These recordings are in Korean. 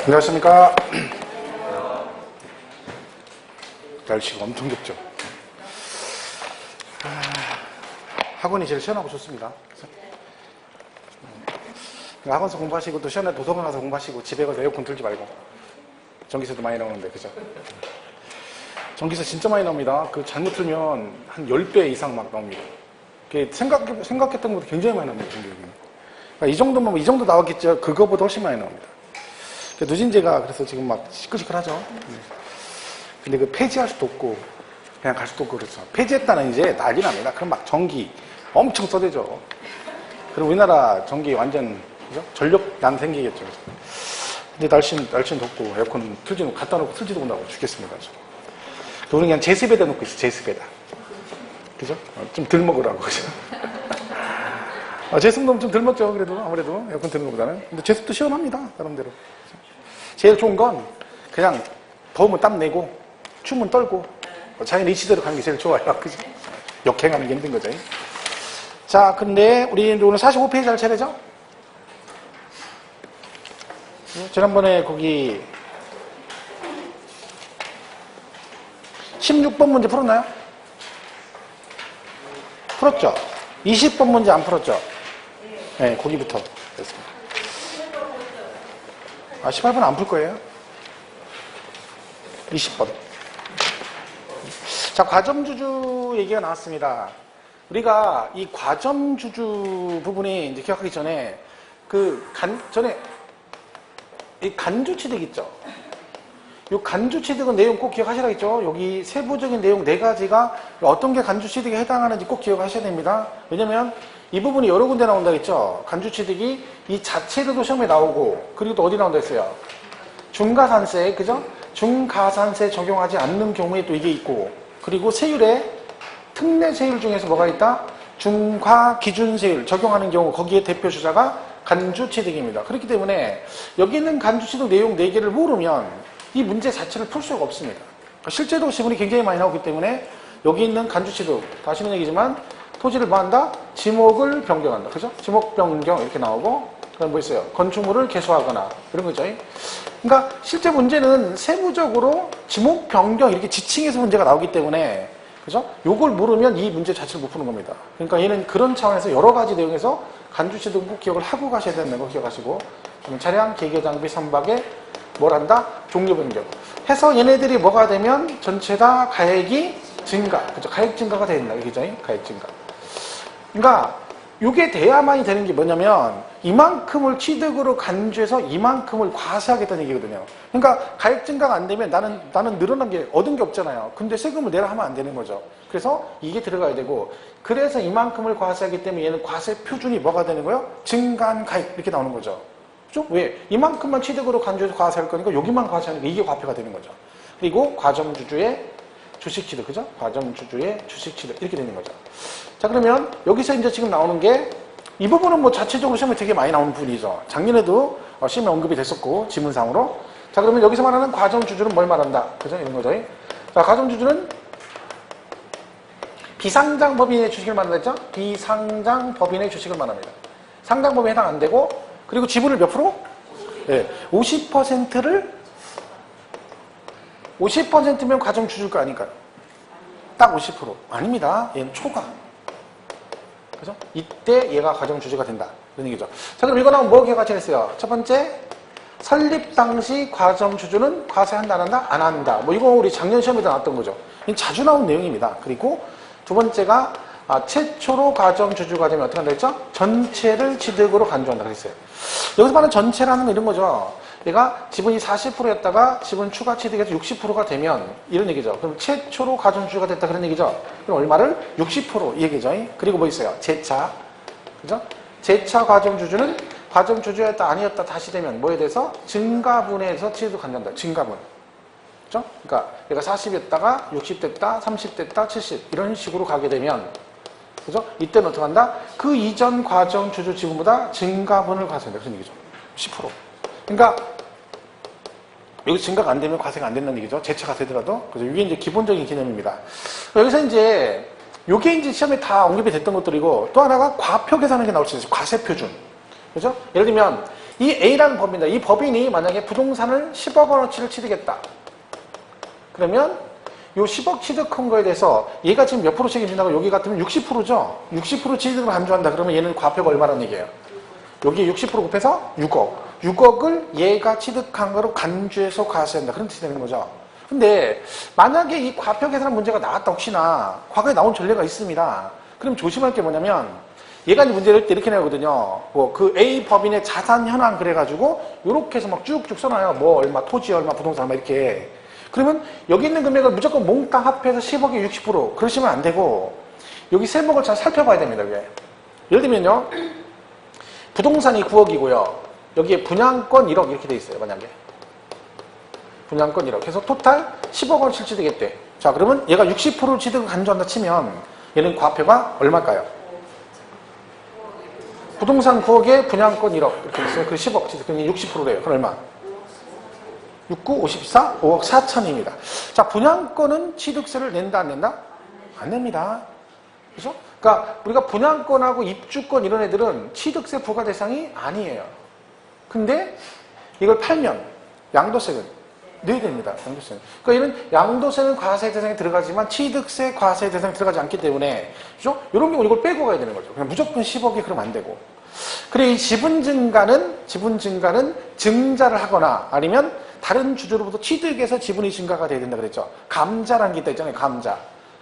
안녕하십니까. 날씨가 엄청 덥죠. 학원이 제일 시원하고 좋습니다. 학원에서 공부하시고 또 시원한 도서관 가서 공부하시고 집에 가서 에어컨 틀지 말고. 전기세도 많이 나오는데, 그죠? 전기세 진짜 많이 나옵니다. 그 잘못 틀면 한 10배 이상 막 나옵니다. 생각했던 것보다 굉장히 많이 나옵니다, 전기세는. 그러니까 이 정도면, 이 정도 나왔겠죠. 그거보다 훨씬 많이 나옵니다. 누진제가 그래서 지금 막 시끌시끌하죠. 근데 그 폐지할 수도 없고, 그냥 갈 수도 없고 그렇죠. 폐지했다는 이제 난리 납니다. 그럼 막 전기 엄청 써대죠. 그리고 우리나라 전기 완전, 그죠? 전력난 생기겠죠. 근데 날씨는 덥고 에어컨 갖다 놓고 틀지도 못하고 죽겠습니다. 우리는 그냥 제습에다 놓고 있어, 제습에다. 그죠? 좀 덜 먹으라고, 그죠? 제습도 좀 덜 먹죠, 그래도, 아무래도, 에어컨 틀는 것보다는. 근데 제습도 시원합니다, 나름대로. 제일 좋은 건, 그냥, 더우면 땀 내고, 추우면 떨고, 자연 이치대로 가는 게 제일 좋아요, 그죠? 역행하는 게 힘든 거죠. 자, 근데, 우리 오늘 45페이지 할 차례죠? 지난번에 거기, 16번 문제 풀었나요? 풀었죠? 20번 문제 안 풀었죠? 네, 거기부터 됐습니다. 18번 안 풀 거예요? 20번. 자, 과점주주 얘기가 나왔습니다. 우리가 이 과점주주 부분이 이제 기억하기 전에 이 간주취득 있죠? 이 간주취득은 내용 꼭 기억하시라겠죠? 여기 세부적인 내용 4가지가 어떤 게 간주취득에 해당하는지 꼭 기억하셔야 됩니다. 왜냐면 이 부분이 여러 군데 나온다 했죠? 간주취득이 이 자체로도 시험에 나오고, 그리고 또 어디 나온다 했어요? 중가산세, 그죠? 중가산세 적용하지 않는 경우에 또 이게 있고, 그리고 세율에 특례 세율 중에서 뭐가 있다? 중과기준세율 적용하는 경우, 거기에 대표 주자가 간주취득입니다. 그렇기 때문에 여기 있는 간주취득 내용 4개를 모르면 이 문제 자체를 풀 수가 없습니다. 그러니까 실제로 지문이 굉장히 많이 나오기 때문에 여기 있는 간주취득, 다시는 얘기지만 토지를 뭐 한다? 지목을 변경한다. 그죠? 지목 변경 이렇게 나오고, 그다음 뭐 있어요? 건축물을 개소하거나 이런 거죠. 그러니까 실제 문제는 세부적으로 지목 변경 이렇게 지칭해서 문제가 나오기 때문에, 그죠? 요걸 모르면 이 문제 자체를 못 푸는 겁니다. 그러니까 얘는 그런 차원에서 여러 가지 내용에서 간주취득 꼭 기억을 하고 가셔야 되는 거 기억하시고, 차량, 기계, 장비, 선박에 뭘 한다? 종류 변경. 해서 얘네들이 뭐가 되면 전체 다 가액이 증가. 그죠? 가액 증가가 된다. 그죠? 가액 증가. 그러니까 이게 돼야만이 되는 게 뭐냐면 이만큼을 취득으로 간주해서 이만큼을 과세하겠다는 얘기거든요. 그러니까 가액 증가가 안 되면 나는 늘어난 게 얻은 게 없잖아요. 근데 세금을 내라 하면 안 되는 거죠. 그래서 이게 들어가야 되고, 그래서 이만큼을 과세하기 때문에 얘는 과세 표준이 뭐가 되는 거예요? 증가한 가액 이렇게 나오는 거죠. 그죠? 왜? 이만큼만 취득으로 간주해서 과세할 거니까 여기만 과세하니까 이게 과표가 되는 거죠. 그리고 과점주주의 주식취득, 그죠? 과점주주의 주식취득 이렇게 되는 거죠. 자, 그러면 여기서 이제 지금 나오는 게, 이 부분은 뭐 자체적으로 시험에 되게 많이 나오는 부분이죠. 작년에도 시험에 언급이 됐었고, 지문상으로. 자, 그러면 여기서 말하는 과점주주는 뭘 말한다? 그죠? 이런 거죠. 자, 과점주주는 비상장법인의 주식을 말한다 했죠? 비상장법인의 주식을 말합니다. 상장법인에 해당 안 되고, 그리고 지분을 몇 프로? 네, 50%면 과점주주가 아닐까요? 딱 50%. 아닙니다. 얘는 초과. 그죠? 이때 얘가 과점주주가 된다. 이런 얘기죠. 자, 그럼 이거 나오면 뭐 기억하시겠어요? 첫 번째, 설립 당시 과점주주는 과세한다, 안 한다? 안 한다. 뭐 이거 우리 작년 시험에도 나왔던 거죠. 이건 자주 나온 내용입니다. 그리고 두 번째가 최초로 과점주주가 되면 어떻게 한다 했죠? 전체를 취득으로 간주한다 그랬어요. 여기서 말하는 전체라는 건 이런 거죠. 얘가 지분이 40%였다가 지분 추가 취득해서 60%가 되면 이런 얘기죠. 그럼 최초로 과점주주가 됐다 그런 얘기죠. 그럼 얼마를? 60% 이 얘기죠. 그리고 뭐 있어요? 재차. 그죠? 재차 과점주주는 과점주주였다 아니었다 다시 되면 뭐에 대해서? 증가분해에서 취득 간주한다. 증가분. 그죠? 그러니까 얘가 40이었다가 60 됐다, 30 됐다, 70 이런 식으로 가게 되면, 그죠? 이때는 어떻게 한다? 그 이전 과점주주 지분보다 증가분을 과세한다. 그런 얘기죠. 10%. 그러니까 여기 증가가 안 되면 과세가 안 된다는 얘기죠. 재차가 되더라도. 그래서 이게 이제 기본적인 개념입니다. 여기서 이제 요게 이제 시험에 다 언급이 됐던 것들이고, 또 하나가 과표 계산하는 게 나올 수 있어요. 과세 표준. 그죠? 예를 들면 이 A라는 법입니다. 이 법인이 만약에 부동산을 10억 원어치를 취득했다. 그러면 요 10억 취득한 거에 대해서 얘가 지금 몇 프로 책임진다고 여기 같으면 60%죠. 60% 취득을 간주한다. 그러면 얘는 과표가 얼마라는 얘기예요. 여기 60% 곱해서 6억. 6억을 얘가 취득한 거로 간주해서 과세한다. 그런 뜻이 되는 거죠. 근데 만약에 이 과표 계산 문제가 나왔다 혹시나 과거에 나온 전례가 있습니다. 그럼 조심할 게 뭐냐면 얘가 이제 문제를 때 이렇게 내거든요. 뭐 그 A 법인의 자산 현황 그래가지고 요렇게 해서 막 쭉쭉 써놔요. 뭐 얼마 토지 얼마 부동산 얼마 이렇게. 그러면 여기 있는 금액을 무조건 몽땅 합해서 10억에 60% 그러시면 안 되고 여기 세목을 잘 살펴봐야 됩니다. 이게. 예를 들면요. 부동산이 9억이고요. 여기에 분양권 1억 이렇게 돼 있어요. 만약에. 분양권 1억. 그래서 토탈 10억 원을 취득했대. 자, 그러면 얘가 60% 취득을 간주한다 치면 얘는 과표가 얼마일까요? 부동산 9억에 분양권 1억 이렇게 있어요. 그 10억 취득. 그럼 60%래요. 그럼 얼마? 69, 54, 5억 4천입니다. 자, 분양권은 취득세를 낸다, 안 낸다? 안 냅니다. 그죠? 그러니까 우리가 분양권하고 입주권 이런 애들은 취득세 부과 대상이 아니에요. 근데 이걸 팔면 양도세는 내야 됩니다. 양도세는. 그러니까 이런 양도세는 과세 대상에 들어가지만 취득세 과세 대상에 들어가지 않기 때문에 그죠? 이런 경우 이걸 빼고 가야 되는 거죠. 그냥 무조건 10억이 그러면 안 되고. 그래 이 지분 증가는 증자를 하거나 아니면 다른 주주로부터 취득해서 지분이 증가가 돼야 된다 그랬죠. 감자라는 게 있잖아요.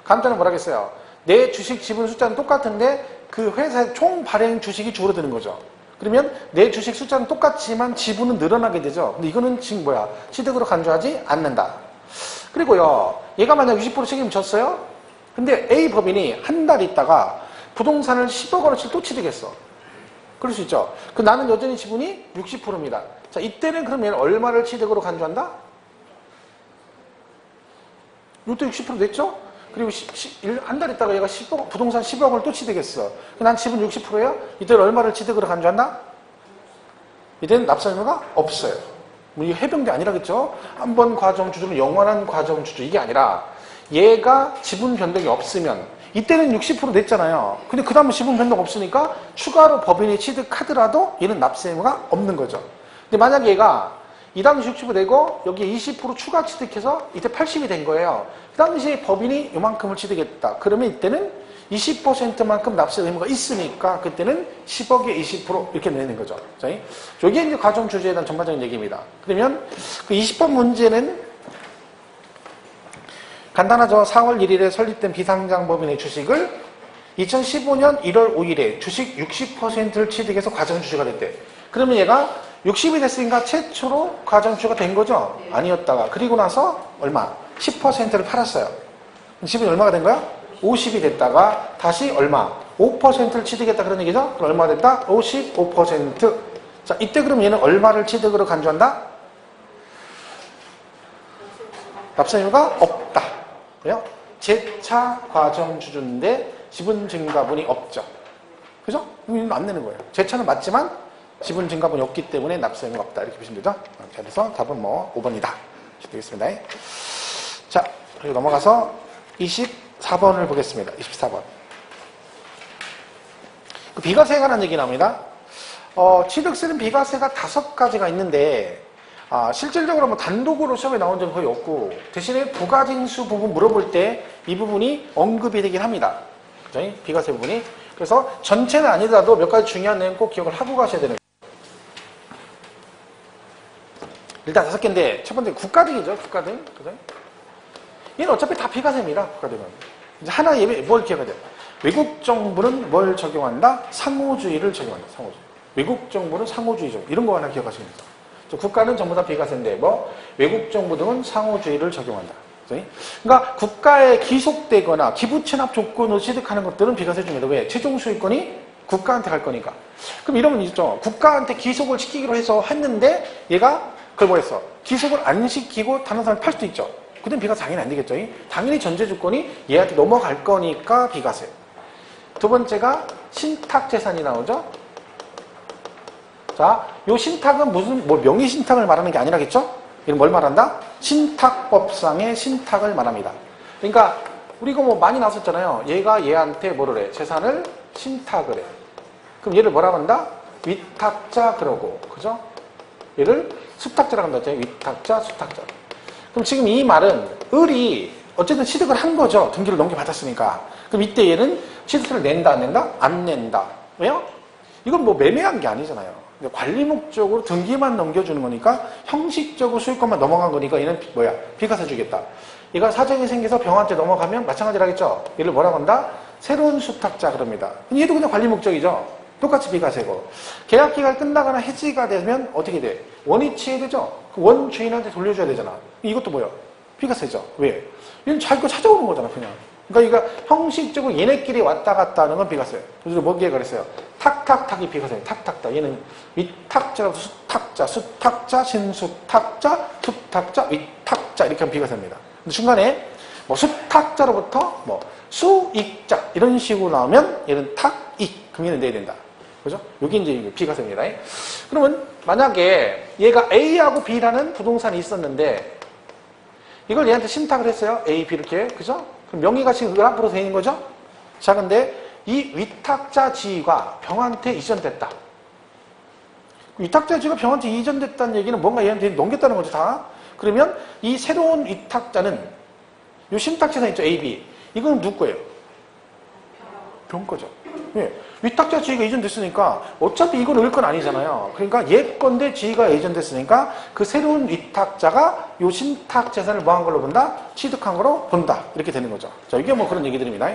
감자는 뭐라 그랬어요? 내 주식 지분 숫자는 똑같은데 그 회사의 총 발행 주식이 줄어드는 거죠. 그러면 내 주식 숫자는 똑같지만 지분은 늘어나게 되죠. 근데 이거는 지금 뭐야? 취득으로 간주하지 않는다. 그리고요. 얘가 만약 60% 책임졌어요? 근데 A 법인이 한 달 있다가 부동산을 10억 원어치를 또 취득했어. 그럴 수 있죠. 그 나는 여전히 지분이 60%입니다. 자, 이때는 그러면 얼마를 취득으로 간주한다? 이것도 60% 됐죠? 그리고 한 달 있다가 얘가 10억, 부동산 10억을 또 취득했어. 난 지분 60%예요? 이때는 얼마를 취득으로 간주한다? 이때는 납세 의무가 없어요. 뭐 이게 해병대 아니라겠죠? 한 번 과정주주는 영원한 과정주주 이게 아니라 얘가 지분 변동이 없으면 이때는 60% 냈잖아요. 근데 그 다음에 지분 변동 없으니까 추가로 법인이 취득하더라도 얘는 납세 의무가 없는 거죠. 근데 만약에 얘가 이 당시 60% 내고 여기에 20% 추가 취득해서 이때 80이 된 거예요. 그 당시에 법인이 이만큼을 취득했다. 그러면 이때는 20%만큼 납세 의무가 있으니까 그때는 10억에 20% 이렇게 내는 거죠. 자, 이게 이제 과정주주에 대한 전반적인 얘기입니다. 그러면 그 20번 문제는 간단하죠. 4월 1일에 설립된 비상장법인의 주식을 2015년 1월 5일에 주식 60%를 취득해서 과정주주가 됐대. 그러면 얘가 60이 됐으니까 최초로 과정주주가 된 거죠? 아니었다가. 그리고 나서 얼마? 10%를 팔았어요. 지분이 얼마가 된 거야? 50이 됐다가 다시 얼마? 5%를 취득했다 그런 얘기죠? 그럼 얼마가 됐다? 55%. 자, 이때 그럼 얘는 얼마를 취득으로 간주한다? 납세 의무가 없다. 그래요? 재차 과정주주인데 지분 증가분이 없죠. 그죠? 그럼 안 내는 거예요. 재차는 맞지만 지분 증가분이 없기 때문에 납세 의무가 없다. 이렇게 보시면 되죠? 자, 그래서 답은 뭐 5번이다. 되겠습니다. 자, 그리고 넘어가서 24번을 보겠습니다. 24번. 그 비과세에 관한 얘기 나옵니다. 취득세는 비과세가 5가지가 있는데 실질적으로 뭐 단독으로 시험에 나온 적은 거의 없고 대신에 부가징수 부분 물어볼 때 이 부분이 언급이 되긴 합니다. 그죠? 비과세 부분이. 그래서 전체는 아니더라도 몇 가지 중요한 내용 꼭 기억을 하고 가셔야 되는 거예요. 일단 5개인데 첫 번째 국가등이죠. 국가등. 그죠? 얘는 어차피 다 비과세입니다. 국가등은. 이제 하나 예배 뭘 기억해야 돼요? 외국 정부는 뭘 적용한다? 상호주의를 적용한다. 상호주의. 외국 정부는 상호주의 적용. 이런 거 하나 기억하시면 돼요. 국가는 전부 다 비과세인데 뭐 외국 정부 등은 상호주의를 적용한다. 그러니까 국가에 기속되거나 기부채납 조건으로 취득하는 것들은 비과세 중입니다. 왜? 최종 수익권이 국가한테 갈 거니까. 그럼 이러면 있죠. 국가한테 기속을 시키기로 해서 했는데 얘가 그걸 뭐 했어? 기속을 안 시키고 다른 사람을 팔 수도 있죠. 그땐 비과세 당연히 안 되겠죠. 당연히 전제 조건이 얘한테 넘어갈 거니까 비과세. 두 번째가 신탁재산이 나오죠. 자, 요 신탁은 무슨 명의 신탁을 말하는 게 아니라겠죠? 이건 뭘 말한다? 신탁법상의 신탁을 말합니다. 그러니까 우리가 뭐 많이 나왔었잖아요. 얘가 얘한테 뭐를 해? 재산을 신탁을 해. 그럼 얘를 뭐라고 한다? 위탁자 그러고, 그죠? 얘를 수탁자라고 한다 했죠. 위탁자, 수탁자. 그럼 지금 이 말은 을이 어쨌든 취득을 한 거죠. 등기를 넘겨받았으니까. 그럼 이때 얘는 취득세를 낸다, 안 낸다? 안 낸다. 왜요? 이건 뭐 매매한 게 아니잖아요. 관리 목적으로 등기만 넘겨주는 거니까 형식적으로 소유권만 넘어간 거니까 얘는 뭐야? 비과세 주겠다. 얘가 사정이 생겨서 병한테 넘어가면 마찬가지로 하겠죠. 얘를 뭐라고 한다? 새로운 수탁자 그럽니다. 얘도 그냥 관리 목적이죠. 똑같이 비과세고. 계약 기간이 끝나거나 해지가 되면 어떻게 돼? 원위치해야 되죠. 그 원 주인한테 돌려줘야 되잖아. 이것도 뭐야? 비과세죠. 왜? 얘는 자기 거 찾아오는 거잖아, 그냥. 그러니까 이거 형식적으로 얘네끼리 왔다 갔다 하는 건 비과세예요. 그래서 뭐기에 그랬어요? 탁탁탁이 비과세예요. 탁탁탁. 얘는 위탁자라고 수탁자, 수탁자, 신수탁자, 수탁자, 위탁자 이렇게 하면 비과세입니다. 근데 중간에 뭐 수탁자로부터 뭐 수익자 이런 식으로 나오면 얘는 탁익 그럼 얘는 내야 된다. 그죠? 여기 이제 비과세입니다. 그러면 만약에 얘가 A하고 B라는 부동산이 있었는데 이걸 얘한테 신탁을 했어요. A, B 이렇게. 그죠? 그럼 명의가 지금 을 앞으로 되는 거죠? 자, 근데 이 위탁자 지위가 병한테 이전됐다. 위탁자 지위가 병한테 이전됐다는 얘기는 뭔가 얘한테 넘겼다는 거죠, 다. 그러면 이 새로운 위탁자는 요 신탁재산 있죠, A, B. 이거는 누구 거예요? 병 거죠. 예. 위탁자 지위가 이전됐으니까 어차피 이건 을 건 아니잖아요. 그러니까 얘 건데 지위가 이전됐으니까 그 새로운 위탁자가 요 신탁 재산을 뭐 한 걸로 본다? 취득한 걸로 본다. 이렇게 되는 거죠. 자, 이게 뭐 그런 얘기들입니다.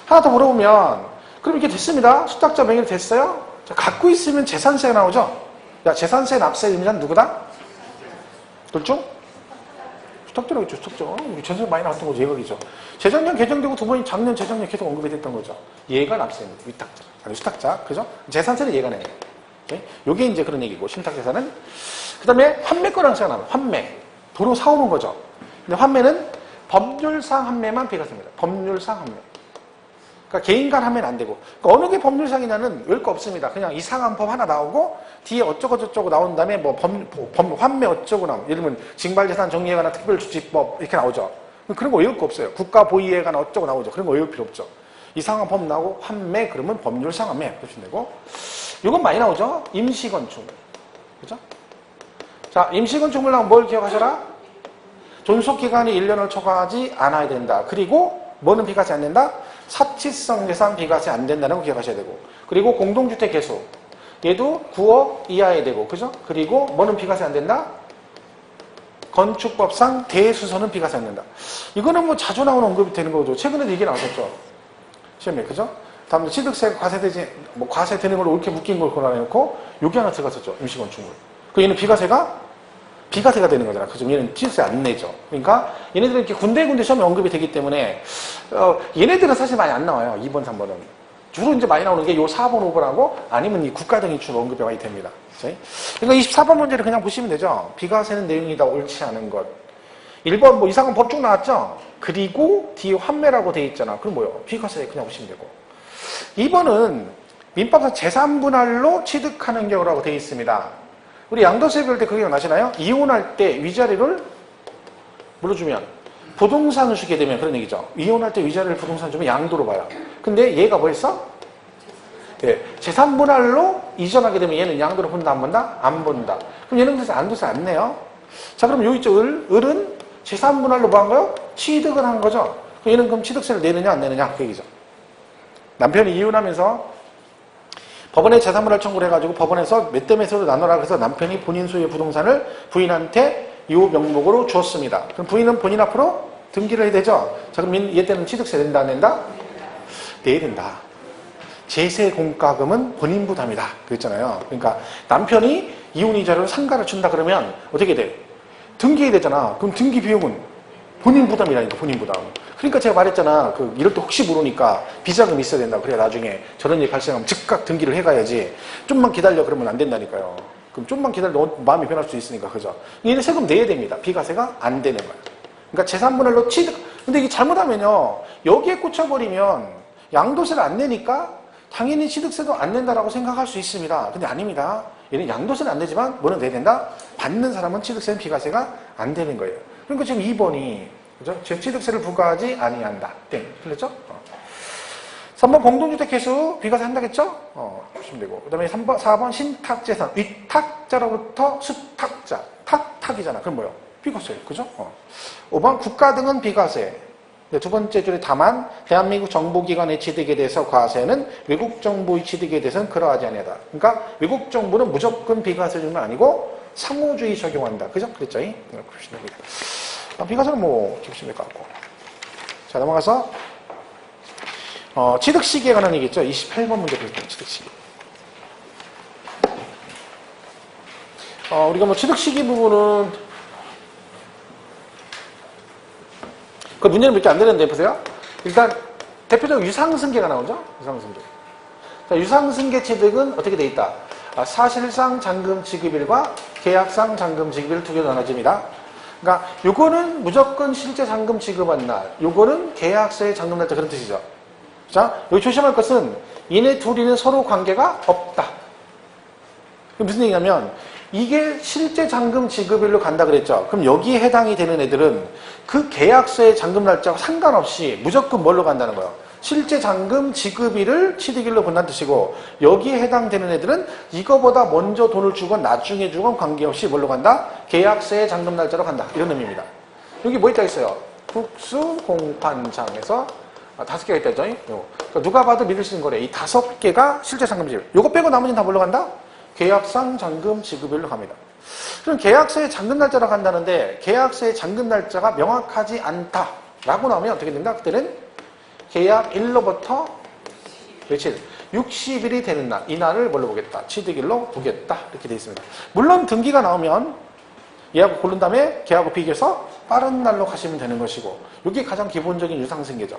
하나 더 물어보면 그럼 이게 됐습니다. 수탁자 명의로 됐어요? 자, 갖고 있으면 재산세가 나오죠? 야, 재산세 납세 의무자는 누구다? 그렇죠? 수탁자라겠죠, 수탁자. 우리 재산세 많이 나왔던 거죠, 얘가이죠. 재작년 개정되고 두 번이 작년, 재작년 계속 언급이 됐던 거죠. 얘가 납세입니다. 위탁자. 아니, 수탁자. 그죠? 재산세는 얘가 내요. 요게 이제 그런 얘기고, 신탁재산은. 그 다음에 환매권이라는 생각 나면 환매. 도로 사오는 거죠. 근데 환매는 법률상 환매만 비과세입니다. 법률상 환매. 그러니까 개인 간 하면 안 되고. 그러니까 어느 게 법률상이냐는 열 거 없습니다. 그냥 이상한 법 하나 나오고 뒤에 어쩌고저쩌고 나온 다음에 뭐 환매 어쩌고 나오고 예를 들면 징발재산 정리에 관한 특별주치법 이렇게 나오죠. 그런 거 외울 거 없어요. 국가보유에 관한 어쩌고 나오죠. 그런 거 외울 필요 없죠. 이상한 법 나오고 환매 그러면 법률상 환매 보시면 되고. 이건 많이 나오죠. 임시건축물. 그죠? 자, 임시건축물 나오면 뭘 기억하셔라? 존속기간이 1년을 초과하지 않아야 된다. 그리고 뭐는 비과세 안 된다? 사치성 재산 비과세 안 된다는 거 기억하셔야 되고. 그리고 공동주택 개수. 얘도 9억 이하에 되고. 그죠? 그리고 뭐는 비과세 안 된다? 건축법상 대수선은 비과세 안 된다. 이거는 뭐 자주 나오는 언급이 되는 거죠. 최근에도 이게 나왔었죠. 시험에. 그죠? 다음에 취득세 과세되지, 뭐 과세되는 걸로 이렇게 묶인 걸 골라내놓고 여기 하나 들어갔었죠. 임시건축물. 그 얘는 비과세가 되는 거잖아. 그죠? 얘는 취득세 안 내죠. 그러니까 얘네들은 이렇게 군데군데 시험에 언급이 되기 때문에 얘네들은 사실 많이 안 나와요. 2번, 3번은. 주로 이제 많이 나오는 게 요 4번, 5번하고 아니면 이 국가등이 주로 언급이 많이 됩니다. 그러니까 24번 문제를 그냥 보시면 되죠. 비과세는 내용이 다 옳지 않은 것. 1번 뭐 이상한 법쭉 나왔죠. 그리고 뒤에 환매라고 돼 있잖아. 그럼 뭐요? 비과세 그냥 보시면 되고. 2번은 민법상 재산분할로 취득하는 경우라고 돼 있습니다. 우리 양도세 배울 때 그게 나시나요? 이혼할 때 위자료를 물어주면 부동산을 주게 되면 그런 얘기죠. 이혼할 때 위자료를 부동산 주면 양도로 봐요. 근데 얘가 뭐 했어? 예, 재산분할로 이전하게 되면 얘는 양도로 본다 안 본다? 안 본다. 그럼 얘는 그래서 양도세 안 내요. 자, 그럼 여기 있죠. 을은 재산분할로 뭐 한 거요? 취득을 한 거죠. 그럼 얘는 그럼 취득세를 내느냐 안 내느냐 그 얘기죠. 남편이 이혼하면서 법원에 재산분할 청구를 해가지고 법원에서 몇 대 몇으로 나눠라 그래서 남편이 본인 소유의 부동산을 부인한테 이 명목으로 주었습니다. 그럼 부인은 본인 앞으로 등기를 해야 되죠. 자, 그럼 얘 때는 취득세 낸다 안 낸다? 내야 된다. 제세 공과금은 본인 부담이다. 그랬잖아요. 그러니까 남편이 이혼이자료를 상가를 준다 그러면 어떻게 돼? 등기해야 되잖아. 그럼 등기 비용은 본인 부담이라니까, 본인 부담. 그러니까 제가 말했잖아. 이럴 때 혹시 모르니까 비자금 있어야 된다. 그래야 나중에 저런 일이 발생하면 즉각 등기를 해가야지. 좀만 기다려 그러면 안 된다니까요. 그럼 좀만 기다려 너 마음이 변할 수 있으니까. 그죠? 얘는 세금 내야 됩니다. 비과세가 안 되는 거야. 그러니까 재산분할로 취득. 근데 이게 잘못하면요. 여기에 꽂혀버리면 양도세를 안 내니까 당연히 취득세도 안 낸다라고 생각할 수 있습니다. 근데 아닙니다. 얘는 양도세는 안 내지만 뭐는 내야 된다? 받는 사람은 취득세는 비과세가 안 되는 거예요. 그러니까 지금 2번이 그죠? 취득세를 부과하지 아니한다. 땡. 틀렸죠? 3번 공동주택 개수 비과세 한다겠죠? 보시면 되고. 그 다음에 4번 신탁재산. 위탁자로부터 수탁자. 탁이잖아. 그럼 뭐요? 비과세. 그죠? 5번 국가 등은 비과세. 두 번째 줄에 다만 대한민국 정보기관의 취득에 대해서 과세는 외국 정부의 취득에 대해서는 그러하지 아니하다. 그러니까 외국 정부는 무조건 비과세 주는 건 아니고 상호주의 적용한다. 그죠? 그랬죠? 보시면 됩니다. 비과세는 뭐 보시면 될 것 같고. 자, 넘어가서 취득시기에 관한 얘기 있죠? 28번 문제 볼게요. 취득시기. 우리가 뭐 취득시기 부분은 그 문제는 몇 개 안 되는데 보세요. 일단 대표적으로 유상승계가 나오죠? 유상승계. 자, 유상승계 취득은 어떻게 돼 있다? 사실상 잔금 지급일과 계약상 잔금 지급일 두 개로 나눠집니다. 그러니까 요거는 무조건 실제 잔금 지급한 날, 요거는 계약서의 잔금 날짜 그런 뜻이죠. 자, 여기 조심할 것은 얘네 둘이는 서로 관계가 없다. 무슨 얘기냐면 이게 실제 잔금 지급일로 간다 그랬죠. 그럼 여기에 해당이 되는 애들은 그 계약서의 잔금 날짜와 상관없이 무조건 뭘로 간다는 거예요. 실제 잔금 지급일을 취득일로 본다는 뜻이고 여기에 해당되는 애들은 이거보다 먼저 돈을 주건 나중에 주건 관계없이 뭘로 간다? 계약서의 잔금 날짜로 간다. 이런 의미입니다. 여기 뭐 있다 있어요? 국수 공판장에서 5개가 있다 했죠. 그러니까 누가 봐도 믿을 수 있는 거래. 이 5개가 실제 잔금 지급. 요거 빼고 나머지는 다 뭘로 간다? 계약상 잔금 지급일로 갑니다. 그럼 계약서의 잔금 날짜로 간다는데 계약서의 잔금 날짜가 명확하지 않다라고 나오면 어떻게 된다? 그때는 계약일로부터 며칠? 60일이 되는 날, 이 날을 뭘로 보겠다? 취득일로 보겠다. 이렇게 되어 있습니다. 물론 등기가 나오면 얘하고 고른 다음에 걔하고 비교해서 빠른 날로 가시면 되는 것이고 이게 가장 기본적인 유상승계죠.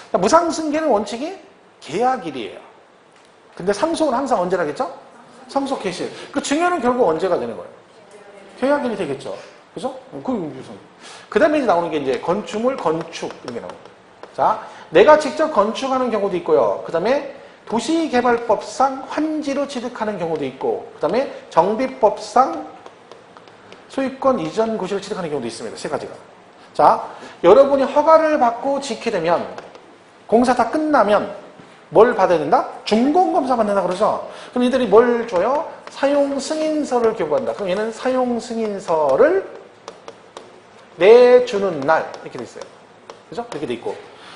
그러니까 무상승계는 원칙이 계약일이에요. 근데 상속은 항상 언제라겠죠? 상속 개시. 그 증여는 결국 언제가 되는 거예요? 계약일이 되겠죠. 그죠? 그 다음에 이제 나오는 게 이제 건축물, 건축, 이런 게 나옵니다. 자, 내가 직접 건축하는 경우도 있고요. 그 다음에 도시개발법상 환지로 취득하는 경우도 있고, 그 다음에 정비법상 소유권 이전 고시를 취득하는 경우도 있습니다. 세 가지가. 자, 여러분이 허가를 받고 짓게 되면, 공사 다 끝나면, 뭘 받아야 된다? 준공검사 받는다 그러죠? 그럼 이들이 뭘 줘요? 사용 승인서를 교부한다. 그럼 얘는 사용 승인서를 내주는 날 이렇게 돼 있어요. 그죠? 이렇게 돼 있고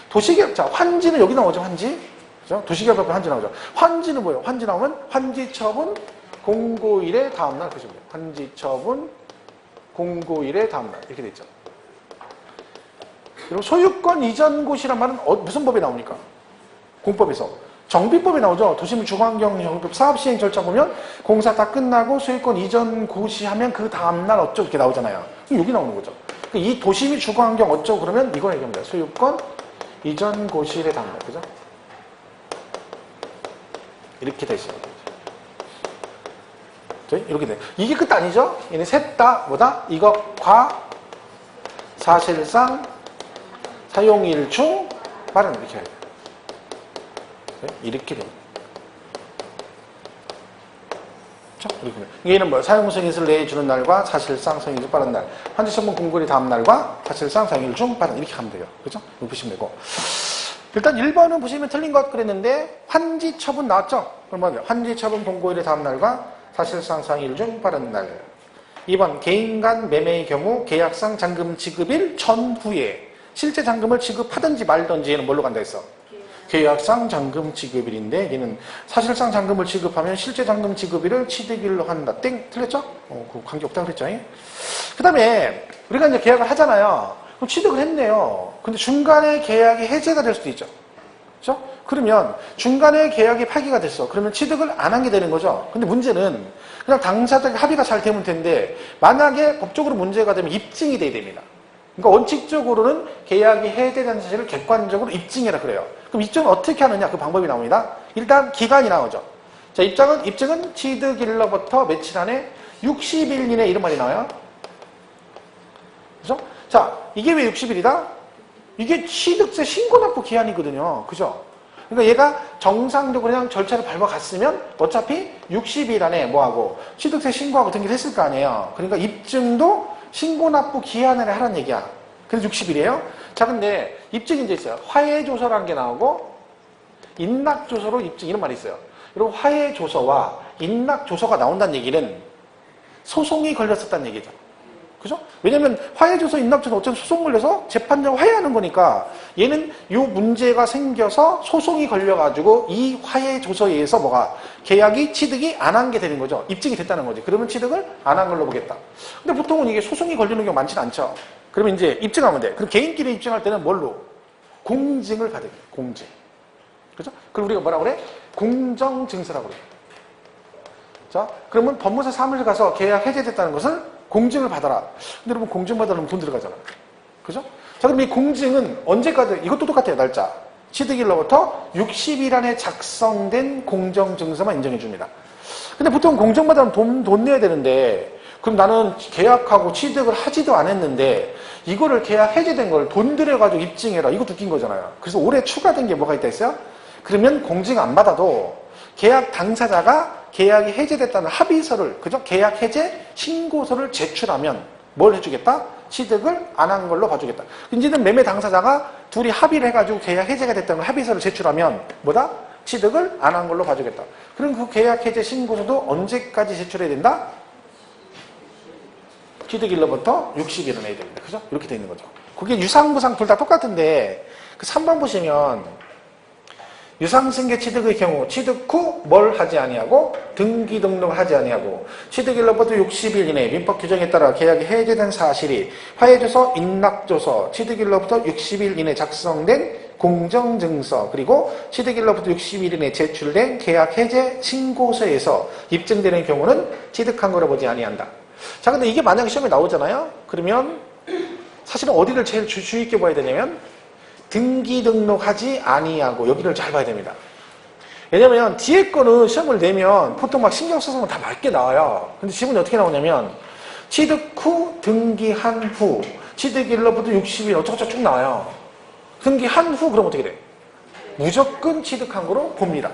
도시개발, 자, 환지는 여기 나오죠. 환지. 그죠? 도시개발법 환지 나오죠. 환지는 뭐예요? 환지 나오면 환지처분 공고일의 다음날 보시면 돼요. 환지처분 공고일의 다음날 이렇게 돼 있죠. 그리고 소유권 이전 고시란 말은 무슨 법에 나옵니까? 공법에서. 정비법에 나오죠. 도시물 주거환경 정비법 사업시행 절차 보면 공사 다 끝나고 소유권 이전 고시하면 그 다음날 어쩌고 이렇게 나오잖아요. 그럼 여기 나오는 거죠. 이 도시물 주거환경 어쩌고 그러면 이걸 얘기합니다. 소유권 이전 고시의 다음날. 그죠? 이렇게 돼 있어요. 이렇게 돼. 이게 끝 아니죠? 얘네 셋 다 뭐다? 이것과 사실상 사용일 중 말은 이렇게 해야 돼요. 이렇게 됩니다. 이렇게 얘는 뭐야? 사용 승인서를 내주는 날과 사실상 승인 중 빠른 날. 환지처분 공고일의 다음 날과 사실상 사용일 중 빠른 이렇게 하면 돼요. 그죠? 이거 보시면 되고. 일단 1번은 보시면 틀린 것 그랬는데 환지처분 나왔죠? 그럼 뭐예요? 환지처분 공고일의 다음 날과 사실상 사용일 중 빠른 날. 2번 개인 간 매매의 경우 계약상 잔금 지급일 전후에 실제 잔금을 지급하든지 말든지 얘는 뭘로 간다 했어? 계약상 잔금 지급일인데 얘는 사실상 잔금을 지급하면 실제 잔금 지급일을 취득일로 한다. 땡! 틀렸죠? 그 관계없다 그랬죠? 그 다음에 우리가 이제 계약을 하잖아요. 그럼 취득을 했네요. 근데 중간에 계약이 해제가 될 수도 있죠. 그렇죠? 그러면 중간에 계약이 파기가 됐어. 그러면 취득을 안 한 게 되는 거죠. 근데 문제는 그냥 당사자가 합의가 잘 되면 텐데 만약에 법적으로 문제가 되면 입증이 돼야 됩니다. 그러니까 원칙적으로는 계약이 해제된 사실을 객관적으로 입증해라 그래요. 그럼 입증은 어떻게 하느냐? 그 방법이 나옵니다. 일단 기간이 나오죠. 자, 입증은 취득일로부터 며칠 안에 60일 이내 이런 말이 나와요. 그죠? 자, 이게 왜 60일이다? 이게 취득세 신고 납부 기한이거든요. 그죠? 그러니까 얘가 정상적으로 그냥 절차를 밟아갔으면 어차피 60일 안에 뭐하고 취득세 신고하고 등기를 했을 거 아니에요. 그러니까 입증도 신고 납부 기한을 하라는 얘기야. 그래서 60일이에요. 자, 근데 입증이 이제 있어요. 화해조서라는 게 나오고 인락조서로 입증 이런 말이 있어요. 여러분 화해조서와 인락조서가 나온다는 얘기는 소송이 걸렸었다는 얘기죠. 그죠? 왜냐면 화해조서, 인락조서 어차피 소송 걸려서 재판장 화해하는 거니까 얘는 요 문제가 생겨서 소송이 걸려가지고 이 화해조서에 의해서 뭐가 계약이 취득이 안 한 게 되는 거죠. 입증이 됐다는 거지. 그러면 취득을 안 한 걸로 보겠다. 근데 보통은 이게 소송이 걸리는 경우 많지는 않죠. 그러면 이제 입증하면 돼. 그럼 개인끼리 입증할 때는 뭘로? 공증을 받아야 돼. 공증. 그죠? 그럼 우리가 뭐라 그래? 공정증서라고 그래. 자, 그러면 법무사 사무실 가서 계약 해제됐다는 것을 공증을 받아라. 근데 여러분 공증 받으려면 돈 들어가잖아. 그죠? 자, 그럼 이 공증은 언제까지? 이것도 똑같아요. 날짜. 취득일로부터 60일 안에 작성된 공정증서만 인정해 줍니다. 근데 보통 공증 받으려면 돈 내야 되는데 그럼 나는 계약하고 취득을 하지도 않았는데 이거를 계약 해제된 걸 돈 들여가지고 입증해라. 이것도 웃긴 거잖아요. 그래서 올해 추가된 게 뭐가 있다 했어요? 그러면 공증 안 받아도 계약 당사자가 계약이 해제됐다는 합의서를, 그죠? 계약 해제 신고서를 제출하면 뭘 해주겠다? 취득을 안 한 걸로 봐주겠다. 이제는 매매 당사자가 둘이 합의를 해가지고 계약 해제가 됐다는 합의서를 제출하면 뭐다? 취득을 안 한 걸로 봐주겠다. 그럼 그 계약 해제 신고서도 언제까지 제출해야 된다? 취득일로부터 60일은 해야 됩니다. 그죠? 이렇게 돼 있는 거죠. 그게 유상무상 둘 다 똑같은데 그 3번 보시면 유상승계 취득의 경우 취득 후 뭘 하지 아니하고 등기 등록을 하지 아니하고 취득일로부터 60일 이내 민법 규정에 따라 계약이 해제된 사실이 화해조서, 인락조서, 취득일로부터 60일 이내 작성된 공정증서 그리고 취득일로부터 60일 이내 제출된 계약 해제 신고서에서 입증되는 경우는 취득한 거로 보지 아니한다. 자, 근데 이게 만약에 시험에 나오잖아요. 그러면 사실은 어디를 제일 주의 있게 봐야 되냐면 등기 등록하지 아니하고 여기를 잘 봐야 됩니다. 왜냐면 뒤에 거는 시험을 내면 보통 막 신경 써서 다 맞게 나와요. 근데 지문이 어떻게 나오냐면 취득 후, 등기한 후, 취득일로부터 60일 어쩌고저쩌고 쭉 나와요. 등기한 후 그럼 어떻게 돼? 무조건 취득한 거로 봅니다.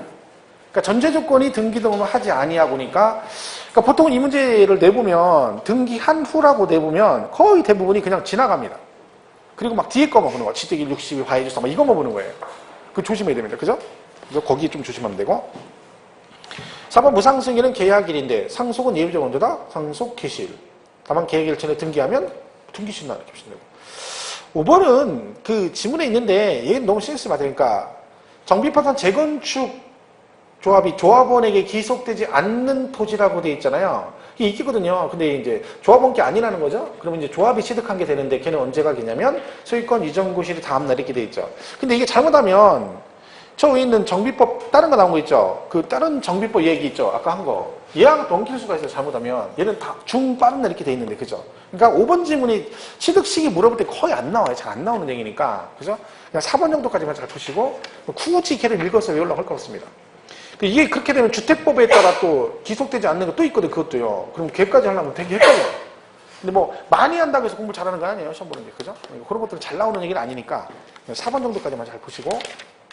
그러니까 전제 조건이 등기 등록을 하지 아니하고니까 그러니까 보통 이 문제를 내보면 등기한 후라고 내보면 거의 대부분이 그냥 지나갑니다. 그리고 막 뒤에 거만 보는 거야. 취득일 60일 화해조서 막 이것만 보는 거예요. 그거 조심해야 됩니다. 그죠? 그래서 거기 좀 조심하면 되고. 4번 무상승계는 계약일인데 상속은 예비적 원조다. 상속 개시일. 다만 계약일 전에 등기하면 등기시일 나는 겹치면 되고. 5번은 그 지문에 있는데 얘는 너무 신경 쓰지 마세요. 그러니까 정비파산 재건축 조합이 조합원에게 기속되지 않는 토지라고 돼 있잖아요. 이게 있거든요. 근데 이제 조합원 게 아니라는 거죠. 그러면 이제 조합이 취득한 게 되는데 걔는 언제가 되냐면 소유권 이전 고시일이 다음날 이렇게 돼 있죠. 근데 이게 잘못하면 저 위에 있는 정비법 다른 거 나온 거 있죠. 그 다른 정비법 얘기 있죠. 아까 한 거. 얘하고 넘길 수가 있어요. 잘못하면. 얘는 다 중 빠른 날 이렇게 돼 있는데 그죠? 그러니까 5번 지문이 취득 시기 물어볼 때 거의 안 나와요. 잘 안 나오는 얘기니까. 그죠? 그냥 4번 정도까지만 잘 보시고 굳이 걔를 읽어서 외우려고 할 거 없습니다. 이게 그렇게 되면 주택법에 따라 또 기속되지 않는 거 또 있거든, 그것도요. 그럼 걔까지 하려면 되게 헷갈려요. 근데 뭐, 많이 한다고 해서 공부 잘하는 거 아니에요, 시험 보는 게. 그죠? 그런 것들은 잘 나오는 얘기는 아니니까, 4번 정도까지만 잘 보시고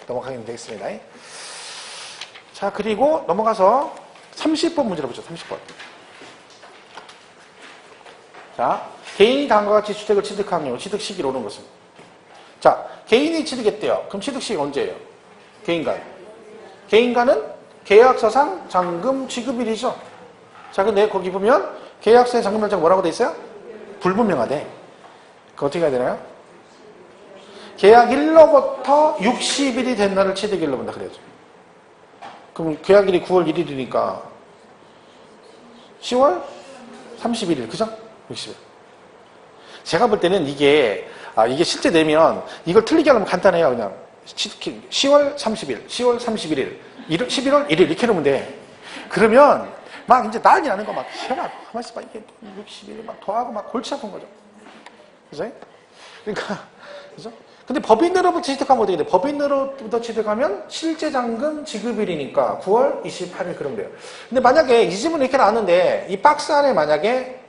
넘어가면 되겠습니다. 자, 그리고 넘어가서 30번 문제를 보죠, 30번. 자, 개인이 다음과 같이 주택을 취득한 경우, 취득 시기로 오는 것은. 자, 개인이 취득했대요. 그럼 취득 시기가 언제예요? 개인간. 개인간은 계약서상 잔금 지급일이죠. 자, 근데 거기 보면 계약서의 잔금 날짜가 뭐라고 돼 있어요? 불분명하대. 그거 어떻게 해야 되나요? 계약일로부터 60일이 된 날을 취득일로 본다 그래야죠. 그럼 계약일이 9월 1일이니까 10월 31일, 그죠? 60일. 제가 볼 때는 이게 실제 내면 이걸 틀리게 하려면 간단해요, 그냥. 10월 30일, 10월 31일, 11월 1일 이렇게 놓으면 돼. 그러면 막 이제 난리 나는 거 막 해봐. 가만히 있어봐. 이게 60일 막 더하고 막 골치 아픈 거죠. 그죠? 그러니까, 그죠? 근데 법인으로부터 취득하면 어떻게 돼? 법인으로부터 취득하면 실제 잔금 지급일이니까 9월 28일 그러면 돼요. 근데 만약에 이 지문이 이렇게 나왔는데 이 박스 안에 만약에